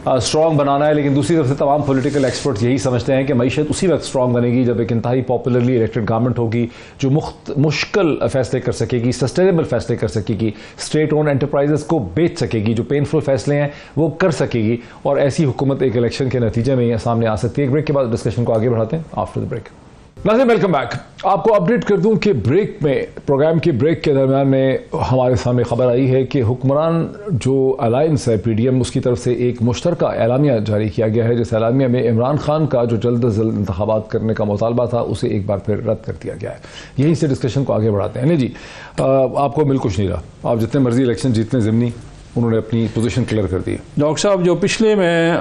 स्ट्रॉन्ग बनाना है, लेकिन दूसरी तरफ से तमाम पॉलिटिकल एक्सपर्ट्स यही समझते हैं कि मईशत उसी वक्त स्ट्रॉन्ग बनेगी जब एक इंतहाई पॉपुलरली इलेक्टेड गवर्नमेंट होगी जो मुश्किल फैसले कर सकेगी, सस्टेनेबल फैसले कर सकेगी, स्टेट ओन एंटरप्राइजेस को बेच सकेगी, जो पेनफुल फैसले हैं वो कर सकेगी, और ऐसी हुकूमत एक इलेक्शन के नतीजे में सामने आ सकती है। एक ब्रेक के बाद डिस्कशन को आगे बढ़ाते हैं आफ्टर द ब्रेक। नाज़रीन वेलकम बैक। आपको अपडेट कर दूं कि ब्रेक में, प्रोग्राम के ब्रेक के दरमियान में हमारे सामने खबर आई है कि हुक्मरान जो अलायंस है PDM उसकी तरफ से एक मुश्तरका एलामिया जारी किया गया है, जिस एलामिया में इमरान खान का जो जल्द अज जल्द इंतखाबात करने का मुतालबा था उसे एक बार फिर रद्द कर दिया गया है। यहीं से डिस्कशन को आगे बढ़ाते हैं। नहीं जी, आपको मिल कुछ नहीं रहा, आप जितने मर्जी इलेक्शन जीतने ज़िमनी, उन्होंने अपनी पोजीशन क्लियर कर दी। डॉक्टर साहब जो पिछले मैं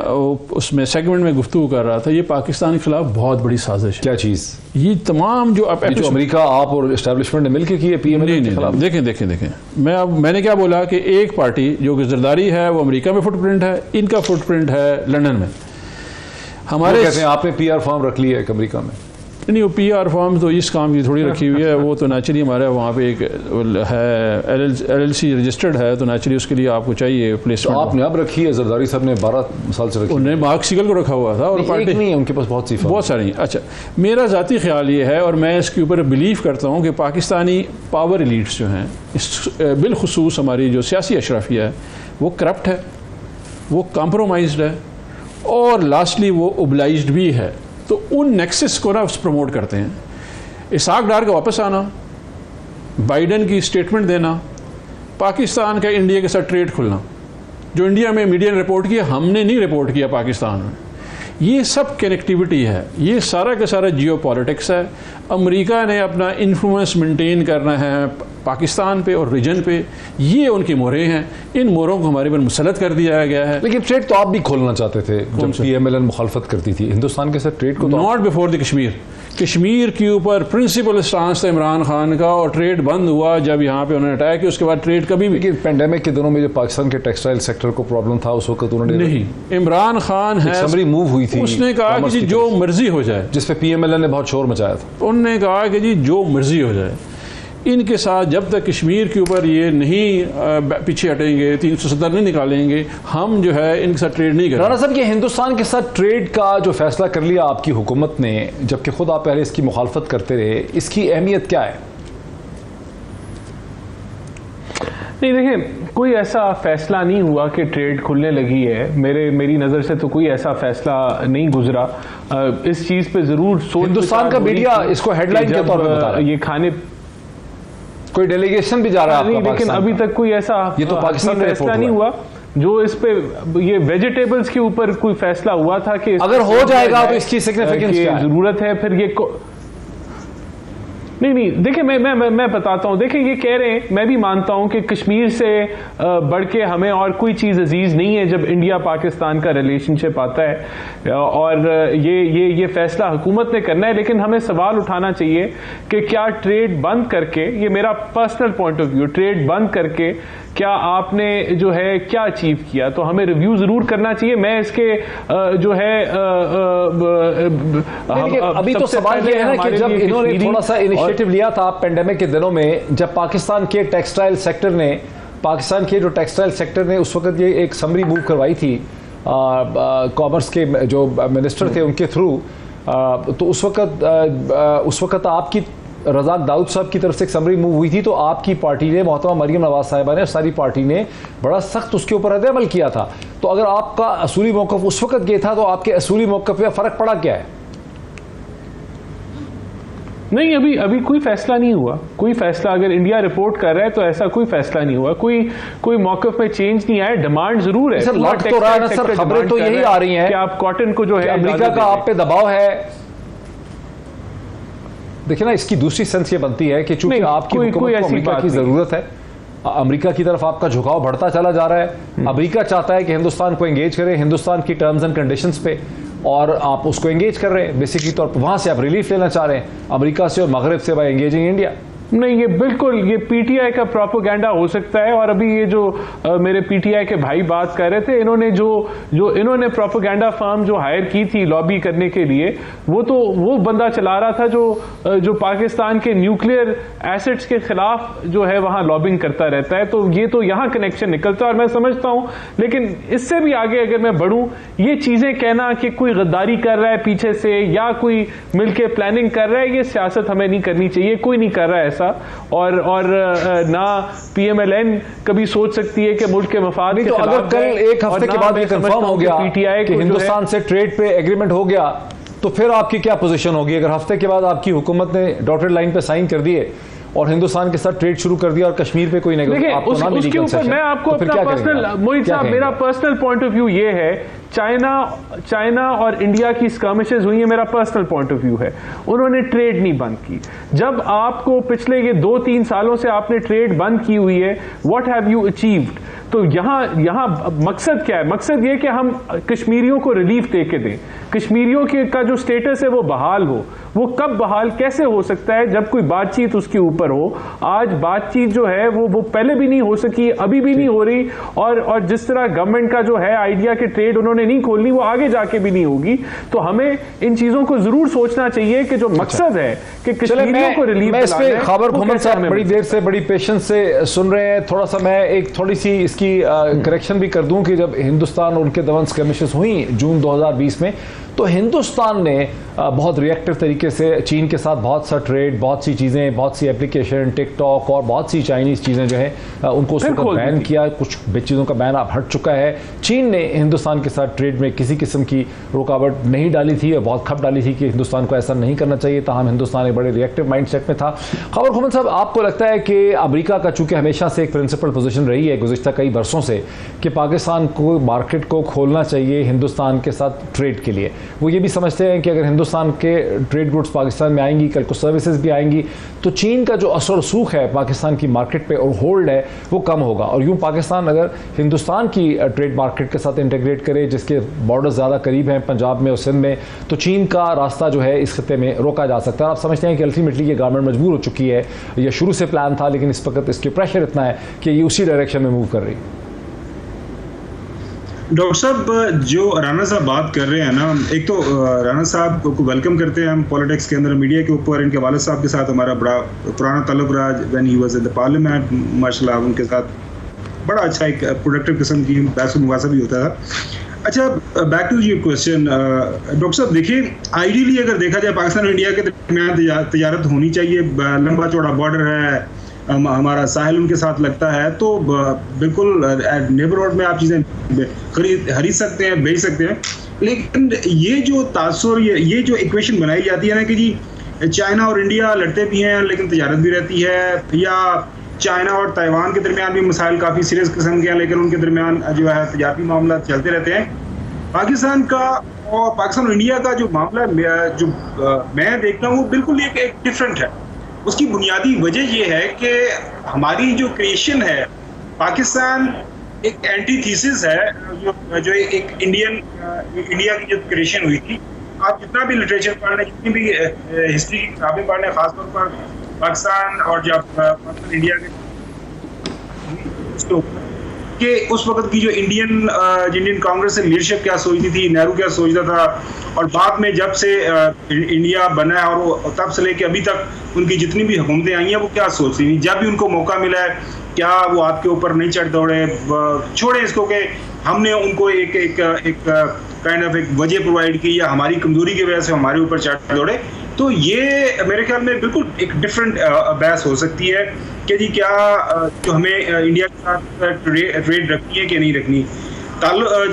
उसमें सेगमेंट में गुफ्तगू कर रहा था, ये पाकिस्तान के खिलाफ बहुत बड़ी साजिश है। क्या चीज़? ये तमाम जो अमेरिका आप और एस्टैब्लिशमेंट ने मिलकर की है PMLN के खिलाफ। देखें मैंने क्या बोला कि एक पार्टी जो कि जरदारी है वो अमेरिका में फुटप्रिंट है, इनका फुटप्रिंट है लंदन में। हमारे कहते हैं आपने PR फॉर्म रख लिया है अमेरिका में। नहीं, वो PR फॉर्म तो इस काम की थोड़ी रखी हुई है, वो तो नेचुरली हमारे वहाँ पे एक है LLC रजिस्टर्ड है, तो नेचुरली उसके लिए आपको चाहिए प्लेसमेंट। तो आपने अब रखी है, जरदारी साहब ने 12 साल से रखी। उन्होंने मार्क सिगल को रखा हुआ था और पार्टी नहीं है उनके पास, बहुत सारी। अच्छा, मेरा ज़ाती ख्याल ये है और मैं इसके ऊपर बिलीव करता हूँ कि पाकिस्तानी पावर एलीट्स जो हैं, बिलखुसूस हमारी जो सियासी अशराफिया है वो करप्ट है, वो कॉम्प्रोमाइज्ड है और लास्टली वो ओबलाइज्ड भी है। तो उन नेक्सस को ना प्रमोट करते हैं। इसाक डार का वापस आना, बाइडन की स्टेटमेंट देना, पाकिस्तान का इंडिया के साथ ट्रेड खुलना, जो इंडिया में मीडिया ने रिपोर्ट किया, हमने नहीं रिपोर्ट किया पाकिस्तान में, ये सब कनेक्टिविटी है, ये सारा का सारा जियो पॉलिटिक्स है। अमेरिका ने अपना इन्फ्लुएंस मेंटेन करना है पाकिस्तान पे और रीजन पे, ये उनकी मोहरें हैं, इन मोहरों को हमारे पर मुसलत कर दिया गया है। लेकिन ट्रेड तो आप भी खोलना चाहते थे जब PMLN मुखालफत करती थी हिंदुस्तान के साथ ट्रेड को। नॉट बिफोर द कश्मीर के ऊपर प्रिंसिपल स्टांस था इमरान खान का, और ट्रेड बंद हुआ जब यहाँ पे उन्होंने अटैक किया, उसके बाद ट्रेड कभी भी। लेकिन पेंडेमिक के दिनों में जो पाकिस्तान के टेक्सटाइल सेक्टर को प्रॉब्लम था उस वक्त उन्होंने नहीं, इमरान खान है समरी मूव हुई थी, उसने कहा कि जी जो मर्जी हो जाए, जिसपे PMLN ने बहुत शोर मचाया था। उन्होंने कहा कि जी जो मर्जी हो जाए, इनके साथ जब तक कश्मीर के ऊपर ये नहीं पीछे हटेंगे, 370 नहीं निकालेंगे, हम जो है इनके साथ ट्रेड नहीं करेंगे। राणा साहब, ये हिंदुस्तान के साथ ट्रेड का जो फैसला कर लिया आपकी हुकूमत ने, जबकि खुद आप पहले इसकी मुखालफत करते रहे, इसकी अहमियत क्या है? नहीं, देखें, कोई ऐसा फैसला नहीं हुआ कि ट्रेड खुलने लगी है। मेरी नज़र से तो कोई ऐसा फैसला नहीं गुजरा। इस चीज़ पे ज़रूर सोच, हिंदुस्तान का मीडिया इसको हेडलाइन के तौर पर बता रहा है। ये खाने कोई डेलीगेशन भी जा रहा है नहीं, लेकिन अभी तक कोई ऐसा ये तो पाकिस्तान में फैसला नहीं हुआ जो इस पे ये वेजिटेबल्स के ऊपर कोई फैसला हुआ था कि अगर हो जाएगा तो इसकी सिग्निफिकेंस क्या है? जरूरत है फिर ये नहीं, देखिए मैं बताता हूँ। देखिए, ये कह रहे हैं, मैं भी मानता हूँ कि कश्मीर से बढ़ के हमें और कोई चीज़ अजीज़ नहीं है जब इंडिया पाकिस्तान का रिलेशनशिप आता है, और ये फैसला हुकूमत ने करना है। लेकिन हमें सवाल उठाना चाहिए कि क्या ट्रेड बंद करके, ये मेरा personal point of view, trade बंद करके क्या आपने जो है क्या अचीव किया? तो हमें रिव्यू ज़रूर करना चाहिए। मैं इसके जो है अभी तो सवाल ये है ना कि जब इन्होंने थोड़ा सा इनिशिएटिव लिया था पेंडेमिक के दिनों में, जब पाकिस्तान के टेक्सटाइल सेक्टर ने उस वक्त ये एक समरी मूव करवाई थी कॉमर्स के जो मिनिस्टर थे उनके थ्रू, तो उस वक्त आपकी रज़ाक दाऊद साहब की तरफ से एक समरी मूव हुई थी, तो आपकी पार्टी ने, मोहतरमा मरियम नवाज साहिबा ने और सारी पार्टी ने बड़ा सख्त उसके ऊपर रद्द-ए-अमल किया था। तो अगर आपका असूली मौक़िफ़ उस वक्त ये था, तो आपके असूली मौक़िफ़ पे फ़र्क पड़ा क्या है? नहीं, अभी कोई फैसला नहीं हुआ। कोई फैसला अगर इंडिया रिपोर्ट कर रहा है तो ऐसा कोई फैसला नहीं हुआ, कोई मौक़िफ़ में चेंज नहीं आया। डिमांड जरूर है सर, लग तो रहा है ना सर, खबरें तो यही आ रही हैं कि आप कॉटन को जो है अमेरिका का आप पे दबाव है। देखिए ना, इसकी दूसरी सेंस ये बनती है कि चूंकि आपकी हुकूमत को अमेरिका की जरूरत है, अमेरिका की तरफ आपका झुकाव बढ़ता चला जा रहा है। अमेरिका चाहता है कि हिंदुस्तान को एंगेज करे हिंदुस्तान की टर्म्स एंड कंडीशंस पे, और आप उसको एंगेज कर रहे हैं बेसिकली तौर पर, वहां से आप रिलीफ लेना चाह रहे हैं अमेरिका से और मगरब से बाय एंगेजिंग इंडिया। नहीं, ये बिल्कुल ये पीटीआई का प्रोपेगेंडा हो सकता है। और अभी ये जो मेरे पीटीआई के भाई बात कर रहे थे, इन्होंने प्रोपेगेंडा फर्म जो हायर की थी लॉबी करने के लिए, वो बंदा चला रहा था जो पाकिस्तान के न्यूक्लियर एसेट्स के खिलाफ जो है वहां लॉबिंग करता रहता है। तो ये तो यहाँ कनेक्शन निकलता है और मैं समझता हूँ। लेकिन इससे भी आगे अगर मैं बढ़ूँ, ये चीजें कहना कि कोई गद्दारी कर रहा है पीछे से या कोई मिलके प्लानिंग कर रहा है, ये सियासत हमें नहीं करनी चाहिए। कोई नहीं कर रहा है ऐसा, और ना पीएमएलएन कभी सोच सकती है कि मुल्क के मफाद के खिलाफ। तो अगर कल एक हफ्ते के बाद ये कंफर्म हो गया कि हिंदुस्तान से ट्रेड पे एग्रीमेंट हो गया, तो फिर आपकी क्या पोजीशन होगी? अगर हफ्ते के बाद आपकी हुकूमत ने डॉटेड लाइन पे साइन कर दिए और हिंदुस्तान के साथ ट्रेड शुरू कर दिया और कश्मीर पे कोई उसके ऊपर मैं आपको अपना पर्सनल, मोहित साहब, मेरा पर्सनल पॉइंट ऑफ व्यू ये है, चाइना और इंडिया की स्कर्मिशेस हुई है, मेरा पर्सनल पॉइंट ऑफ व्यू है, उन्होंने ट्रेड नहीं बंद की। जब आपको पिछले ये 2-3 सालों से आपने ट्रेड बंद की हुई है, व्हाट हैव यू अचीव्ड? तो यहाँ मकसद क्या है? मकसद ये कि हम कश्मीरियों को रिलीफ दे के दें, कश्मीरियों का जो स्टेटस है वो बहाल हो। वो कब बहाल कैसे हो सकता है? जब कोई बातचीत उसके ऊपर हो। आज बातचीत जो है वो पहले भी नहीं हो सकी, अभी भी नहीं हो रही, और जिस तरह गवर्नमेंट का जो है आइडिया कि ट्रेड उन्होंने नहीं खोलनी, वो आगे जाके भी नहीं होगी। तो हमें इन चीजों को जरूर सोचना चाहिए कि जो मकसद है कि कश्मीरियों को रिलीफ दिलाना है। खबर घुमन साहब बड़ी देर से बड़ी पेशेंस से सुन रहे हैं, थोड़ा सा मैं एक थोड़ी सी इसकी करेक्शन भी कर दूं कि जब हिंदुस्तान और उनके दमन स्कर्मिशेस हुई जून 2020 में, तो हिंदुस्तान ने बहुत रिएक्टिव तरीके से चीन के साथ बहुत सा ट्रेड, बहुत सी चीज़ें, बहुत सी एप्लीकेशन, टिकटॉक और बहुत सी चाइनीज़ चीज़ें जो हैं उनको उस वक्त बैन किया। कुछ चीज़ों का बैन अब हट चुका है। चीन ने हिंदुस्तान के साथ ट्रेड में किसी किस्म की रुकावट नहीं डाली थी और बहुत खप डाली थी कि हिंदुस्तान को ऐसा नहीं करना चाहिए। ताहम हिंदुस्तान एक बड़े रिएक्टिव माइंडसेट में था। खबर खुमन साहब, आपको लगता है कि अमेरिका का चूँकि हमेशा से एक प्रिंसिपल पोजीशन रही है गुज़िश्ता कई वर्षों से कि पाकिस्तान को मार्केट को खोलना चाहिए हिंदुस्तान के साथ ट्रेड के लिए, वो ये भी समझते हैं कि अगर हिंदुस्तान के ट्रेड गुड्स पाकिस्तान में आएंगी, कल को सर्विसेज भी आएंगी, तो चीन का जो असर सूख है पाकिस्तान की मार्केट पे और होल्ड है वो कम होगा। और यूँ पाकिस्तान अगर हिंदुस्तान की ट्रेड मार्केट के साथ इंटीग्रेट करे, जिसके बॉर्डर ज़्यादा करीब हैं पंजाब में और सिंध में, तो चीन का रास्ता जो है इस खत्ते में रोका जा सकता है। आप समझते हैं कि अल्टीमेटली ये गवर्नमेंट मजबूर हो चुकी है, यह शुरू से प्लान था लेकिन इस वक्त इसके प्रेशर इतना है कि ये उसी डायरेक्शन में मूव कर रही है। डॉक्टर साहब, जो राना साहब बात कर रहे हैं ना, एक तो राना साहब को वेलकम करते हैं हम पॉलिटिक्स के अंदर, मीडिया के ऊपर। इनके वालिद साहब के साथ हमारा बड़ा पुराना ताल्लुक रहा when he was in the parliament. माशाल्लाह उनके साथ बड़ा अच्छा एक प्रोडक्टिव किस्म की बहस मुबासा भी होता था। अच्छा, back to your question doctor साहब, देखिए आइडियली अगर देखा जाए पाकिस्तान और इंडिया के दरमियान तजारत होनी चाहिए। लंबा चौड़ा बॉर्डर है, हमारा साहिल उनके साथ लगता है, तो बिल्कुल नेबरहुड में आप चीज़ें खरीद सकते हैं, बेच सकते हैं। लेकिन ये जो तासुर, ये जो इक्वेशन बनाई जाती है ना कि जी चाइना और इंडिया लड़ते भी हैं लेकिन तजारत भी रहती है, या चाइना और ताइवान के दरमियान भी मसाइल काफ़ी सीरियस किस्म के हैं लेकिन उनके दरमियान जो है तजारती मामला चलते रहते हैं। पाकिस्तान और इंडिया का जो मामला जो मैं देखता हूँ वो बिल्कुल एक डिफरेंट है। उसकी बुनियादी वजह यह है कि हमारी जो क्रिएशन है, पाकिस्तान एक एंटीथीसिस है जो एक इंडिया की जो क्रिएशन हुई थी। आप जितना भी लिटरेचर पढ़ लें, जितनी भी हिस्ट्री की किताबें पढ़ लें, खासतौर पर पाकिस्तान और जब इंडिया के उस वक्त की जो इंडियन कांग्रेस से लीडरशिप क्या सोचती थी, नेहरू क्या सोचता था, और बाद में जब से इंडिया बना है और वो तब से लेके अभी तक उनकी जितनी भी हुकूमतें आई हैं वो क्या सोचती थी। जब भी उनको मौका मिला है, क्या वो आपके ऊपर नहीं चढ़ दौड़े? छोड़े इसको कि हमने उनको एक काइंड ऑफ एक वजह प्रोवाइड की या हमारी कमजोरी की वजह से हमारे ऊपर चढ़ दौड़े। तो ये मेरे ख्याल में बिल्कुल एक डिफरेंट बहस हो सकती है कि जी क्या जो हमें इंडिया के साथ ट्रेड रखनी है कि नहीं रखनी।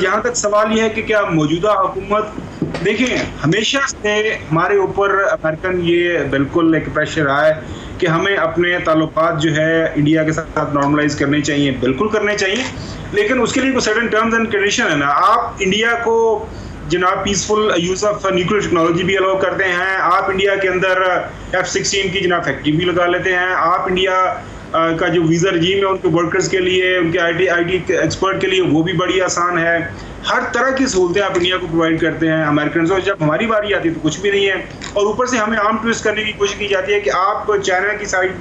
जहाँ तक सवाल यह है कि क्या मौजूदा हुकूमत देखिए, हमेशा से हमारे ऊपर अमेरिकन ये बिल्कुल एक प्रेशर रहा है कि हमें अपने ताल्लुकात जो है इंडिया के साथ नॉर्मलाइज करने चाहिए, बिल्कुल करने चाहिए, लेकिन उसके लिए कोई सर्टेन टर्म्स एंड कंडीशन है ना। आप इंडिया को जनाब peaceful use of nuclear technology भी अलाउ करते हैं, आप इंडिया के अंदर F-16 की जनाब फैक्ट्री भी लगा लेते हैं, आप इंडिया का जो वीज़ा रजीम है उनके वर्कर्स के लिए, उनके आईटी एक्सपर्ट के लिए वो भी बड़ी आसान है। हर तरह की सहूलतें आप इंडिया को प्रोवाइड करते हैं अमेरिकन से। जब हमारी बारी आती है तो कुछ भी नहीं है, और ऊपर से हमें आर्म ट्विस्ट करने की कोशिश की जाती है कि आप चाइना की साइड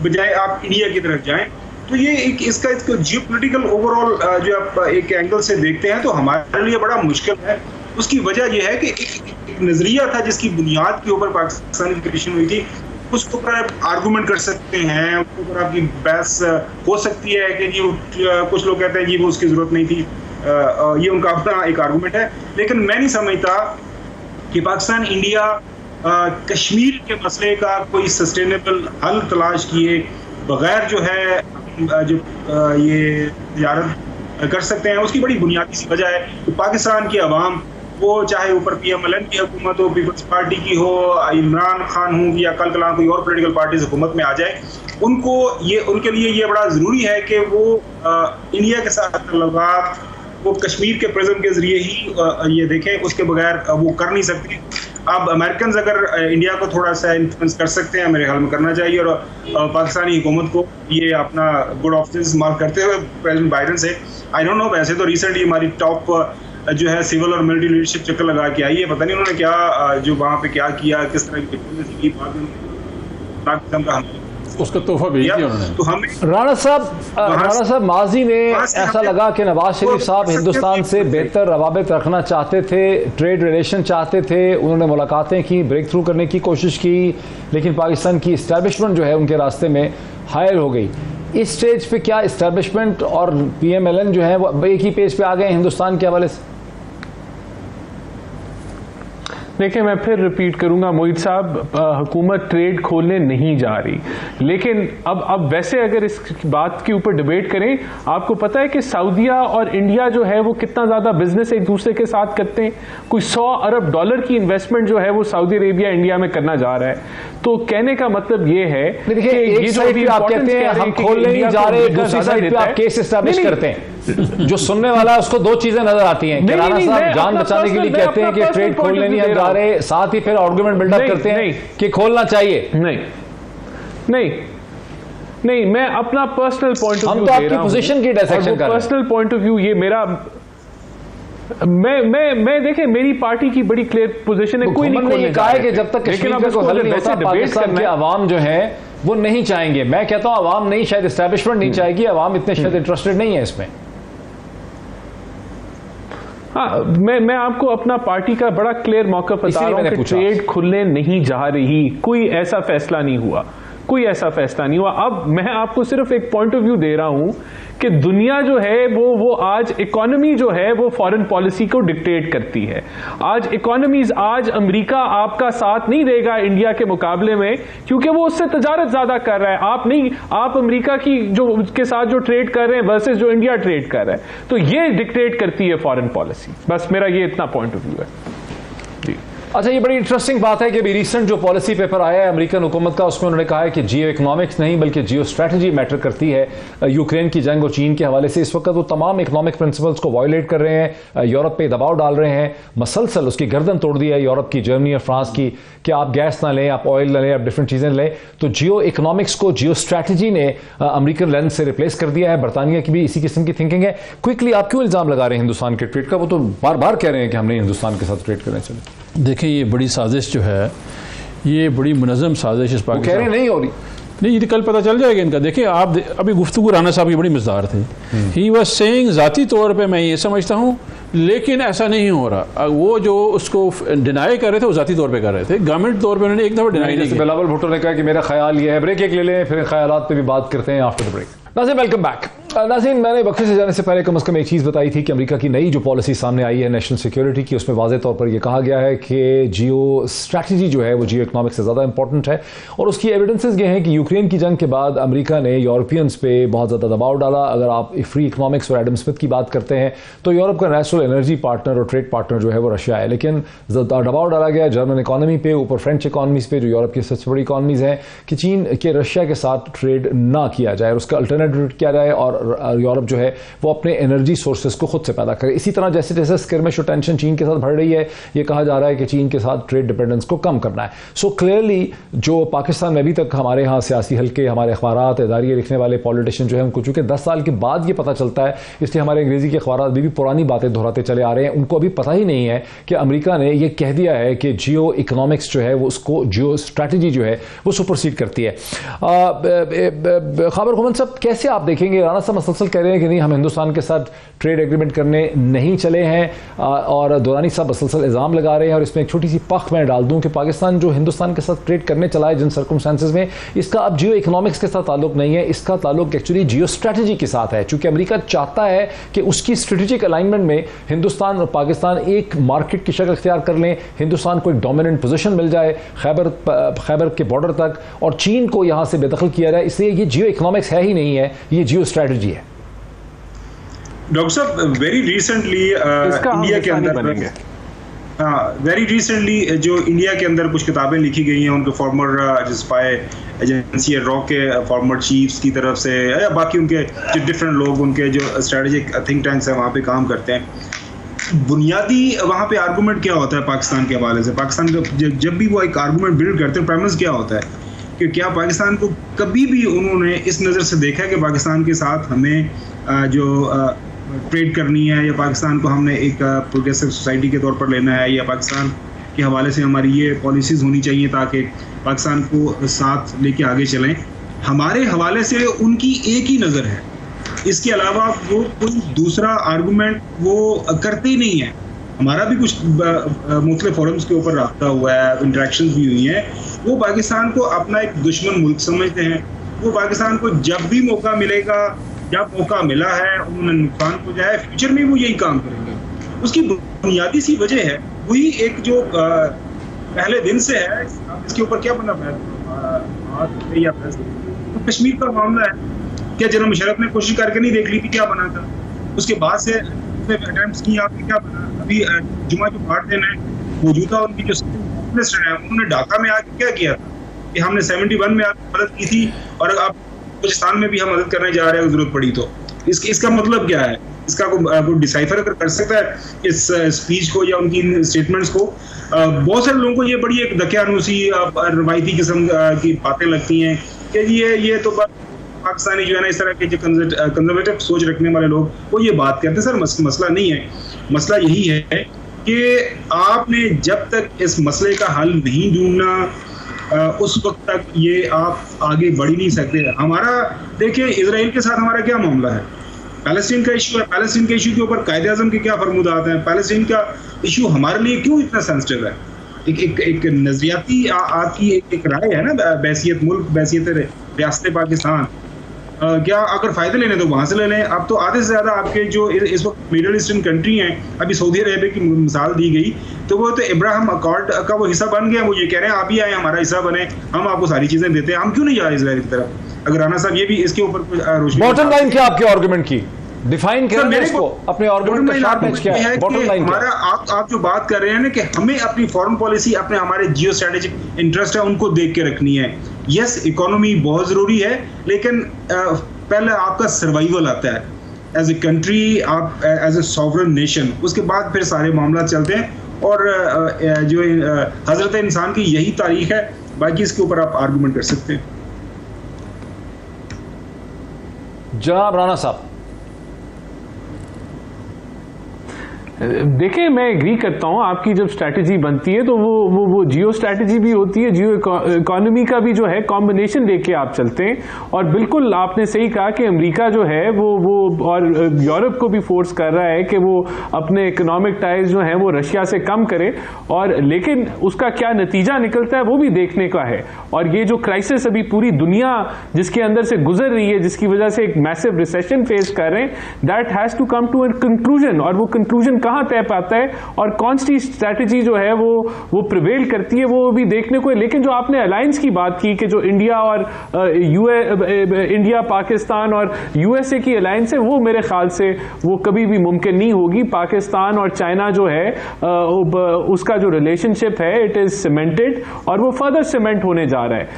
बजाय आप इंडिया की तरफ जाएं। तो ये एक इसका जियोपॉलिटिकल ओवरऑल जो आप एक एंगल से देखते हैं तो हमारे लिए बड़ा मुश्किल है। उसकी वजह यह है कि एक नजरिया था जिसकी बुनियाद के ऊपर पाकिस्तान की क्रिएशन हुई थी, उसके ऊपर आप आर्गूमेंट कर सकते हैं, उसके ऊपर आपकी बहस हो सकती है कि जी कुछ लोग कहते हैं जी वो उसकी जरूरत नहीं थी, ये उनका अपना एक आर्गूमेंट है। लेकिन मैं नहीं समझता कि पाकिस्तान इंडिया कश्मीर के मसले का कोई सस्टेनेबल हल तलाश किए बगैर जो है जो ये तजारत कर सकते हैं। उसकी बड़ी बुनियादी सी वजह है कि पाकिस्तान की आवाम, वो चाहे ऊपर PMLN की हुकूमत हो, पीपल्स पार्टी की हो, इमरान खान हो या कल कला कोई और पॉलिटिकल पार्टी हुकूमत में आ जाए, उनको ये उनके लिए ये बड़ा ज़रूरी है कि वो इंडिया के साथ तल्लुकात वो कश्मीर के प्रिज्म के ज़रिए ही ये देखें, उसके बगैर वो कर नहीं सकती। अब अमेरिकन अगर इंडिया को थोड़ा सा इन्फ्लुएंस कर सकते हैं, मेरे ख्याल में करना चाहिए, और पाकिस्तानी हुकूमत को ये अपना गुड ऑफिस मार्क करते हुए प्रेसिडेंट बाइडन से, आई डोंट नो, वैसे तो रिसेंटली हमारी टॉप जो है सिविल और मिलिट्री लीडरशिप चक्कर लगा के आई है, पता नहीं उन्होंने क्या जो वहाँ पे क्या किया, किस तरह की डिप्लोमेसी की, पाकिस्तान का उसका तोहफा भेज दिया उन्होंने। तो हमें राणा साहब माजी में ऐसा लगा कि नवाज शरीफ साहब हिंदुस्तान से बेहतर रवाबित रखना चाहते थे, ट्रेड रिलेशन चाहते थे, उन्होंने मुलाकातें की, ब्रेक थ्रू करने की कोशिश की, लेकिन पाकिस्तान की इस्टेब्लिशमेंट जो है उनके रास्ते में हायल हो गई। इस स्टेज पे क्या इस्टेब्लिशमेंट और PMLN जो है वो एक ही पेज पे आ गए हिंदुस्तान के हवाले से? देखिए, मैं फिर रिपीट करूंगा मोहित साहब, हुकूमत ट्रेड खोलने नहीं जा रही, लेकिन अब वैसे अगर इस बात के ऊपर डिबेट करें, आपको पता है कि सऊदीया और इंडिया जो है वो कितना ज़्यादा बिजनेस एक दूसरे के साथ करते हैं। कोई $100 अरब की इन्वेस्टमेंट जो है वो सऊदी अरेबिया इंडिया में करना जा रहा है। तो कहने का मतलब ये है कि ये जो भी आप कहते हैं हम खोलने नहीं जा रहे, दूसरी साइड पे आप केस एस्टैब्लिश करते हैं। जो सुनने वाला है उसको दो चीजें नजर आती हैं कि राणा साहब जान बचाने के लिए कहते हैं कि ट्रेड खोलने नहीं हम जा रहे, साथ ही फिर आर्गुमेंट बिल्डअप करते हैं कि खोलना चाहिए। नहीं, मैं अपना पर्सनल पॉइंट ऑफ व्यू हम तो आपकी पोजीशन की डिसेक्शन कर रहे हैं। पर्सनल पॉइंट ऑफ व्यू ये मेरा, मैं देखें मेरी पार्टी की बड़ी क्लियर पोजीशन है, कोई नहीं खोलने कहा है कि जब तक कश्मीर का कोई हल नहीं होता पाकिस्तान के अवाम जो है वो नहीं चाहेंगे। मैं कहता हूं अवाम नहीं, शायद एस्टैब्लिशमेंट नहीं चाहेगी, अवाम इतने शायद इंटरेस्टेड नहीं है इसमें। हाँ, मैं आपको अपना पार्टी का बड़ा क्लियर मौका बता रहा हूं कि ट्रेड खुलने नहीं जा रही, कोई ऐसा फैसला नहीं हुआ, कोई ऐसा फैसला नहीं हुआ। अब मैं आपको सिर्फ एक पॉइंट ऑफ व्यू दे रहा हूं कि दुनिया जो है वो आज इकोनॉमी जो है वो फॉरेन पॉलिसी को डिक्टेट करती है। आज इकोनॉमीज, आज अमेरिका आपका साथ नहीं देगा इंडिया के मुकाबले में, क्योंकि वो उससे तजारत ज्यादा कर रहा है। आप अमेरिका की जो उसके साथ जो ट्रेड कर रहे हैं वर्सेस जो इंडिया ट्रेड कर रहा है, तो ये डिक्टेट करती है फॉरेन पॉलिसी। बस मेरा ये इतना पॉइंट ऑफ व्यू है। अच्छा, ये बड़ी इंटरेस्टिंग बात है कि अभी रिसेंट जो पॉलिसी पेपर आया है अमेरिकन हुकूमत का, उसमें उन्होंने कहा है कि जियो इकोनॉमिक्स नहीं बल्कि जियो स्ट्रैटेजी मैटर करती है। यूक्रेन की जंग और चीन के हवाले से इस वक्त वो तमाम इकोनॉमिक प्रिंसिपल्स को वायोलेट कर रहे हैं, यूरोप पे दबाव डाल रहे हैं, मसलसल उसकी गर्दन तोड़ दिया है यूरोप की, जर्मनी और फ्रांस की, कि आप गैस ना लें, आप ऑयल ना लें, आप डिफरेंट चीज़ें लें। तो जियो इकोनॉमिक्स को जियो स्ट्रैटेजी ने अमेरिकन लेंस से रिप्लेस कर दिया है। बरतानिया की भी इसी किस्म की थिंकिंग है। क्विकली आप क्यों इल्ज़ाम लगा रहे हैं हिंदुस्तान के ट्रेड का? वो तो बार बार कह रहे हैं कि हमने हिंदुस्तान के साथ ट्रेड करने चले। देखिए, ये बड़ी साजिश जो है, ये बड़ी मुनज़्ज़म साजिश इस पाकिस्तान कह रहे नहीं हो रही, नहीं, ये कल पता चल जाएगा इनका। देखिए, आप अभी गुफ्तगू राणा साहब की बड़ी मज़ेदार थी। ही वाज सेइंग ज़ाती तौर पे मैं ये समझता हूँ, लेकिन ऐसा नहीं हो रहा। वो जो उसको डिनाई कर रहे थे वो ज़ाती तौर पे कर रहे थे, गवर्नमेंट तौर पे उन्होंने एक दफ़ा डिनाई नहीं किया। बिलावल भुट्टो ने कहा कि मेरा ख्याल ये है, ब्रेक एक ले लें, फिर ख्यालात पे भी बात करते हैं आफ्टर द ब्रेक। नाज़रीन, वेलकम बैक। नाज़रीन, मैंने वक्फे से जाने से पहले कम से कम एक चीज़ बताई थी कि अमेरिका की नई जो पॉलिसी सामने आई है नेशनल सिक्योरिटी की, उसमें वाज़े तौर पर यह कहा गया है कि जियो स्ट्रैटेजी जो है वो जियो इकनॉमिक्स से ज़्यादा इंपॉर्टेंट है। और उसकी एविडेंसेस ये हैं कि यूक्रेन की जंग के बाद अमेरिका ने यूरोपियंस पे बहुत ज़्यादा दबाव डाला। अगर आप फ्री इकनॉमिक्स और एडम स्मिथ की बात करते हैं तो यूरोप का नेशनल एनर्जी पार्टनर और ट्रेड पार्टनर जो है वो रशिया है, लेकिन दबाव डाला गया जर्मन इकॉनमी पे, ऊपर फ्रेंच इकॉनमीज़ पे जो यूरोप की सबसे बड़ी इकॉनमीज़ हैं, कि चीन के रशिया के साथ ट्रेड ना किया जाए, उसका अल्टरनेटिव किया जाए और यूरोप जो है वो अपने एनर्जी सोर्सेज को खुद से पैदा करे। इसी तरह जैसे जैसे स्किर्मिश और टेंशन चीन के साथ बढ़ रही है, ये कहा जा रहा है कि चीन के साथ ट्रेड डिपेंडेंस को कम करना है। सो क्लियरली जो पाकिस्तान में अभी तक हमारे यहाँ सियासी हल्के, हमारे अखबारात, इदारिये लिखने वाले पॉलिटिशियन जो है, उनको चूंकि 10 साल के बाद ये पता चलता है, इसलिए हमारे अंग्रेजी के अखबार अभी भी पुरानी बातें दोहराते चले आ रहे हैं। उनको अभी पता ही नहीं है कि अमेरिका ने यह कह दिया है कि जियो इकोनॉमिक्स जो है वो उसको जियो स्ट्रैटेजी जो है वो सुपरसीड करती है। खबर हुमन साहब, कैसे आप देखेंगे? राना साहब मसलसल कह रहे हैं कि नहीं, हम हिंदुस्तान के साथ ट्रेड एग्रीमेंट करने नहीं चले हैं, और दुरानी साहब मसलसल इल्ज़ाम लगा रहे हैं। और इसमें एक छोटी सी पख मैं डाल दूं कि पाकिस्तान जो हिंदुस्तान के साथ ट्रेड करने चला है जिन सर्कमस्टांसेस में, इसका अब जियो इकोनॉमिक्स के साथ ताल्लुक नहीं है, इसका ताल्लुक एक्चुअली जियो स्ट्रैटेजी के साथ है। चूंकि अमेरिका चाहता है कि उसकी स्ट्रेटेजिक अलाइनमेंट में हिंदुस्तान और पाकिस्तान एक मार्केट की शक्ल इख्तियार कर लें, हिंदुस्तान को एक डोमिनेंट पोजीशन मिल जाए खैबर के बॉर्डर तक, और चीन को यहां से बेदखल किया जाए। इसलिए ये जियो इकोनॉमिक्स है ही नहीं है, ये जियो स्ट्रैटेजी है। डॉक्टर साहब, वेरी रिसेंटली इंडिया के अंदर वेरी रिसेंटली जो इंडिया के अंदर कुछ किताबें लिखी गई हैं उनके फॉर्मर स्पाई एजेंसी रॉ के फॉर्मर चीफ्स की तरफ से, या बाकी उनके जो डिफरेंट लोग, उनके जो स्ट्रेटेजिक थिंक टैंक्स हैं वहाँ पे काम करते हैं। बुनियादी वहाँ पे आर्गूमेंट क्या होता है पाकिस्तान के हवाले से? पाकिस्तान का जब भी वो एक आर्गूमेंट बिल्ड करते हैं, प्रेमिस क्या होता है कि क्या पाकिस्तान को कभी भी उन्होंने इस नज़र से देखा है कि पाकिस्तान के साथ हमें जो ट्रेड करनी है, या पाकिस्तान को हमने एक प्रोग्रेसिव सोसाइटी के तौर पर लेना है, या पाकिस्तान के हवाले से हमारी ये पॉलिसीज़ होनी चाहिए ताकि पाकिस्तान को साथ लेके आगे चलें? हमारे हवाले से उनकी एक ही नज़र है, इसके अलावा वो कोई दूसरा आर्गूमेंट वो करते ही नहीं है। हमारा भी कुछ मुख्तलिफ फोरम्स के ऊपर रब्ता हुआ है, इंटरेक्शंस भी हुई हैं। वो पाकिस्तान को अपना एक दुश्मन मुल्क समझते हैं। वो पाकिस्तान को जब भी मौका मिलेगा, जब मौका मिला है, उन्होंने नुकसान पहुंचाया है, फ्यूचर में वो यही काम करेंगे। उसकी बुनियादी सी वजह है वही एक जो पहले दिन से है, इसके ऊपर क्या बना या तो कश्मीर का मामला है। क्या जनरल मुशर्रफ ने कोशिश करके नहीं देख ली थी क्या बना था? उसके बाद से अटेम्प्ट्स की आपने क्या बना? अभी जुमा जो 8 दिन है, मौजूदा उनकी जो मिनिस्टर है उन्होंने ढाका में आके क्या किया था कि हमने 71 में आपकी मदद की थी और अब बलूचिस्तान में भी हम मदद करने जा रहे हैं जरूरत पड़ी तो। इसका मतलब क्या है? इसका कोई डिसाइफर अगर कर सकता है इस स्पीच को या उनकी स्टेटमेंट्स को? बहुत सारे लोगों को ये बड़ी एक दकियानूसी रवायती किस्म की बातें लगती हैं कि ये तो पाकिस्तानी जो है ना, इस तरह के जो कंजर्वेटिव सोच रखने वाले लोग वो ये बात करते हैं। सर मसला नहीं है, मसला यही है कि आपने जब तक इस मसले का हल नहीं ढूंढना उस वक्त तक ये आप आगे बढ़ ही नहीं सकते। हमारा देखिए इजराइल के साथ हमारा क्या मामला है? पैलेस्टीन का इशू है। पैलेस्टीन के इशू के ऊपर कायदे आज़म के क्या फरमूदात हैं? पैलेस्टीन का इशू हमारे लिए क्यों इतना सेंसिटिव है? एक नजरियाती आपकी एक राय है ना, बैसियत मुल्क, बैसियत रियासत पाकिस्तान, क्या अगर फ़ायदे लेने तो वहाँ से ले लें। अब तो आधे से ज़्यादा आपके जो इस वक्त मिडल ईस्टर्न कंट्री हैं, अभी सऊदी अरेबिया की मिसाल दी गई, तो वो तो इब्राहिम अकॉर्ड का वो हिस्सा बन गया। वो ये कह रहे हैं आप ही आए, हमारा हिस्सा बने, हम आपको सारी चीज़ें देते हैं, हम क्यों नहीं जा रहे इसराइल की तरफ? अगर राना साहब ये भी इसके ऊपर रोशनी। बॉटम लाइन क्या आपके आर्गुमेंट की? डिफाइन करें इसको, अपने आर्गुमेंट का शार्प एज क्या है? बॉटम लाइन हमारा आप जो बात कर रहे हैं ना कि हमें अपनी फॉरेन पॉलिसी, अपने हमारे जियो स्ट्रेटेजिक इंटरेस्ट है उनको देख के रखनी है। यस, इकोनॉमी बहुत ज़रूरी है, लेकिन पहले आपका सर्वाइवल आता है एज ए कंट्री, आप एज ए सॉवरन नेशन, उसके बाद फिर सारे मामला चलते हैं। और जो हजरत इंसान की यही तारीख है, बाकी इसके ऊपर आप आर्गूमेंट कर सकते हैं। जनाब राना साहब, देखिए, मैं एग्री करता हूं, आपकी जब स्ट्रैटेजी बनती है तो वो जियो स्ट्रैटेजी भी होती है, जियो इकोनॉमी का भी जो है कॉम्बिनेशन लेके आप चलते हैं। और बिल्कुल आपने सही कहा कि अमेरिका जो है वो और यूरोप को भी फोर्स कर रहा है कि वो अपने इकोनॉमिक टाइज जो है वो रशिया से कम करे, और लेकिन उसका क्या नतीजा निकलता है वो भी देखने का है। और ये जो क्राइसिस अभी पूरी दुनिया जिसके अंदर से गुजर रही है, जिसकी वजह से एक मैसिव रिसेशन फेस कर रहे हैं, that has to come to a conclusion. और वो कंक्लूजन कहां तय पाता है और कौन सी स्ट्रैटेजी जो है वो प्रिवेल करती है, वो भी देखने को है। लेकिन जो आपने अलायंस की बात की कि जो इंडिया और इंडिया, पाकिस्तान और यूएसए की अलायंस है, वो मेरे ख्याल से वो कभी भी मुमकिन नहीं होगी। पाकिस्तान और चाइना जो है उसका जो रिलेशनशिप है इट इज सीमेंटेड और वो फर्दर सीमेंट होने जा रहा है।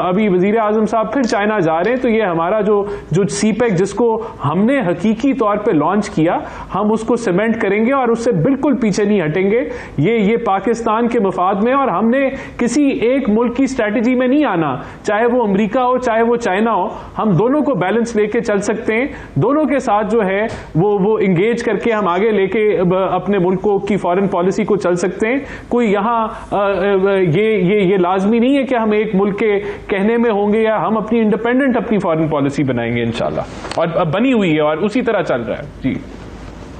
अभी वजीर आजम साहब फिर चाइना जा रहे हैं, तो ये हमारा जो सीपेक जिसको हमने हकीकी तौर पे लॉन्च किया, हम उसको सीमेंट करेंगे और उससे बिल्कुल पीछे नहीं हटेंगे। ये पाकिस्तान के मफाद में, और हमने किसी एक मुल्क की स्ट्रैटेजी में नहीं आना, चाहे वो अमेरिका हो चाहे वो चाइना हो। हम दोनों को बैलेंस लेके चल सकते हैं, दोनों के साथ जो है वो इंगेज करके हम आगे लेके अपने मुल्कों की फॉरेन पॉलिसी को चल सकते हैं। कोई यहाँ ये लाजमी नहीं है कि हम एक मुल्क के कहने में होंगे या हम अपनी इंडिपेंडेंट अपनी फॉरेन पॉलिसी बनाएंगे इंशाल्लाह, और बनी हुई है और उसी तरह चल रहा है। जी,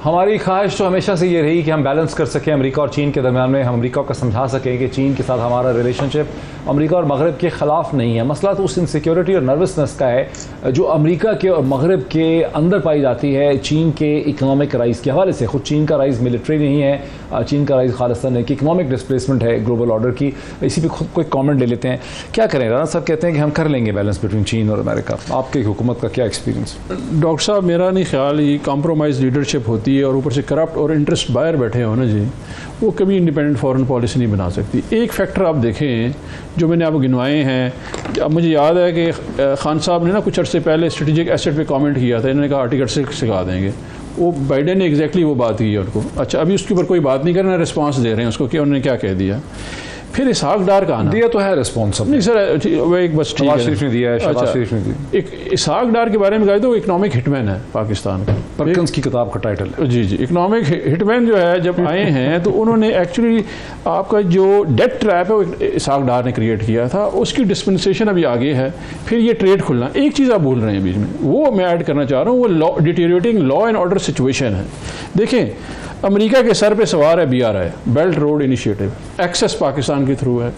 हमारी ख्वाहिश तो हमेशा से ये रही कि हम बैलेंस कर सकें अमेरिका और चीन के दरमियान में, हम अमेरिका को समझा सकें कि चीन के साथ हमारा रिलेशनशिप अमेरिका और मगरब के ख़िलाफ़ नहीं है। मसला तो उस इनसिक्योरिटी और नर्वसनेस का है जो अमेरिका के और मगरब के अंदर पाई जाती है चीन के इकनॉमिक राइज़ के हवाले से। ख़ुद चीन का राइज़ मिलिट्री नहीं है, चीन का राइज़ खालिस्तान है कि इकनॉमिक डिस्प्लेसमेंट है ग्लोबल ऑर्डर की। इसी पर खुद कोई कॉमेंट ले लेते हैं, क्या करें? राना साहब कहते हैं कि हम कर लेंगे बैलेंस बिटवीन चीन और अमेरिका। आपकी हुकूमत का क्या एक्सपीरियंस? डॉक्टर साहब, मेरा नहीं ख्याल ये कॉम्प्रोमाइज़ लीडरशिप होती है और ऊपर से करप्ट और इंटरेस्ट बायर बैठे हो ना जी, वो कभी इंडिपेंडेंट फॉरेन पॉलिसी नहीं बना सकती। एक फैक्टर आप देखें जो मैंने आपको गिनवाए हैं। अब मुझे याद है कि खान साहब ने ना कुछ अर्से पहले स्ट्रेटेजिक एसेट पे कमेंट किया था, इन्होंने कहा आर्टिकल 6 सिखा देंगे। वो बाइडेन ने एग्जैक्टली वो बात की है उनको। अच्छा, अभी उसके ऊपर कोई बात नहीं कर रहे, रिस्पांस दे रहे हैं उसको कि उन्होंने क्या कह दिया। फिर इसहाक डार का आना दिया तो है रिस्पॉन्स नहीं सर, वो एक बस ठीक है, शरीफ ने दिया है, शहबाज शरीफ ने दिया। एक इसहाक डार के बारे में कहा तो इकोनॉमिक हिटमैन है पाकिस्तान का, परकिंस की किताब का टाइटल है। जी, इकोनॉमिक हिटमैन जो है जब आए हैं तो उन्होंने एक्चुअली आपका जो डेट ट्रैप है वो इसहाक डार ने क्रिएट किया था, उसकी डिस्पेंसेशन अभी आगे है। फिर ये ट्रेड खुलना, एक चीज़ आप भूल रहे हैं बीच में, वो मैं ऐड करना चाह रहा हूँ, वो deteriorating law and order situation है। देखें, अमेरिका के सर पे सवार है BRI, belt road initiative, access Pakistan के थ्रू है।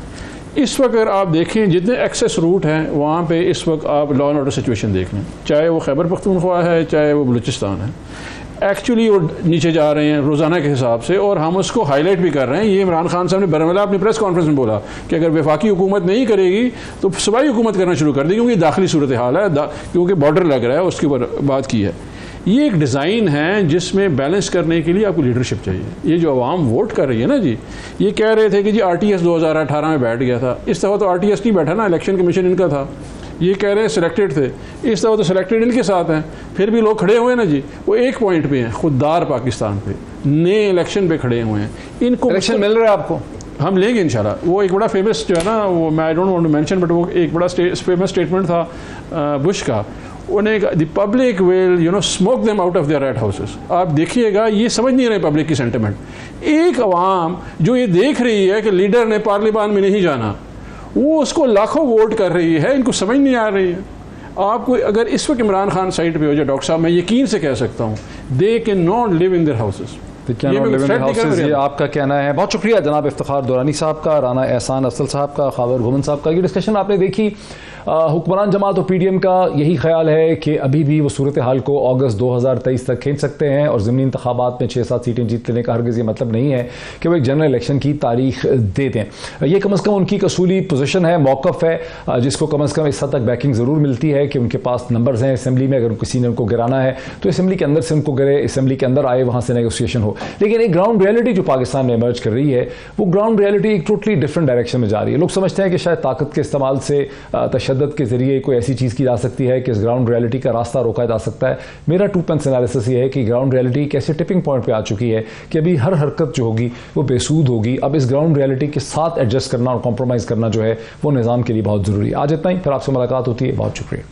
इस वक्त अगर आप देखें जितने एक्सेस रूट हैं वहाँ पे इस वक्त आप लॉ एंड ऑर्डर सिचुएशन देख लें, चाहे वो खैबर पख्तूनख्वा है चाहे वो बलूचिस्तान है, एक्चुअली वो नीचे जा रहे हैं रोज़ाना के हिसाब से, और हम उसको हाईलाइट भी कर रहे हैं। ये इमरान खान साहब ने बरमला अपनी प्रेस कॉन्फ्रेंस में बोला कि अगर वफाकी हुकूमत नहीं करेगी तो सूबाई हुकूमत करना शुरू कर देगी, क्योंकि दाखिली सूरत हाल है, क्योंकि बॉर्डर लग रहा है, उसके ऊपर बात की है। ये एक डिज़ाइन है जिसमें बैलेंस करने के लिए आपको लीडरशिप चाहिए। ये जो आवाम वोट कर रही है ना जी, ये कह रहे थे कि जी RTS 2018 में बैठ गया था, इस दफ़ा तो RTS नहीं बैठा ना, इलेक्शन कमीशन इनका था। ये कह रहे हैं सिलेक्टेड थे, इस दफ़ा तो सिलेक्टेड इनके साथ हैं। फिर भी लोग खड़े हुए हैं ना जी, वो एक पॉइंट पे हैं, खुददार पाकिस्तान पे, नए इलेक्शन पे खड़े हुए हैं। इनको इलेक्शन मिल रहा है आपको, हम लेंगे इंशाल्लाह। वो एक बड़ा फेमस जो है ना, वो मैं I don't want to mention, but वो एक बड़ा फेमस स्टेटमेंट था बुश का। उन्हें the public will smoke them out of their red houses. आप देखिएगा, ये समझ नहीं रहे पब्लिक की सेंटिमेंट। एक अवाम जो ये देख रही है कि लीडर ने पार्लियामान में नहीं जाना, वो उसको लाखों वोट कर रही है, इनको समझ नहीं आ रही है। आपको अगर इस वक्त इमरान खान साइड पे हो जाए डॉक्टर साहब, मैं यकीन से कह सकता हूँ they can not live in their houses. ये आपका कहना है। बहुत शुक्रिया जनाब इफ्तिखार दुरानी साहब का, राना एहसान अफजल साहब का, खावर घुमन साहब का। ये डिस्कशन आपने देखी। हुक्मरान जमात और PDM का यही ख्याल है कि अभी भी वो सूरत हाल को अगस्त 2023 तक खींच सकते हैं और ज़मीनी इंतखाबात में 6-7 सीटें जीत लेने का हरगिज़ ये मतलब नहीं है कि वो एक जनरल इलेक्शन की तारीख दे दें। ये कम अज़ कम उनकी कसूली पोजीशन है, मौक़िफ़ है, जिसको कम अज़ कम इस हद तक बैकिंग ज़रूर मिलती है कि उनके पास नंबर्स हैं असम्बली में। अगर किसी ने उनको गिराना है तो असम्बली के अंदर से उनको गिरे, असम्बली के अंदर आए, वहाँ से नेगोशिएशन हो। लेकिन एक ग्राउंड रियलिटी जो पाकिस्तान में इमर्ज कर रही है, वो ग्राउंड रियलिटी एक टोटली डिफरेंट डायरेक्शन में जा रही है। लोग समझते हैं कि शायद ताकत के इस्तेमाल से, तशद्दुद के ज़रिए कोई ऐसी चीज़ की जा सकती है कि इस ग्राउंड रियलिटी का रास्ता रोका जा सकता है। मेरा 2 पेंस एनालिसिस ये है कि ग्राउंड रियलिटी एक ऐसे टिपिंग पॉइंट पे आ चुकी है कि अभी हर हरकत जो होगी वो बेसूद होगी। अब इस ग्राउंड रियलिटी के साथ एडजस्ट करना और कॉम्प्रोमाइज़ करना जो है वो निज़ाम के लिए बहुत ज़रूरी है। आज इतना ही, फिर आपसे मुलाकात होती है। बहुत शुक्रिया।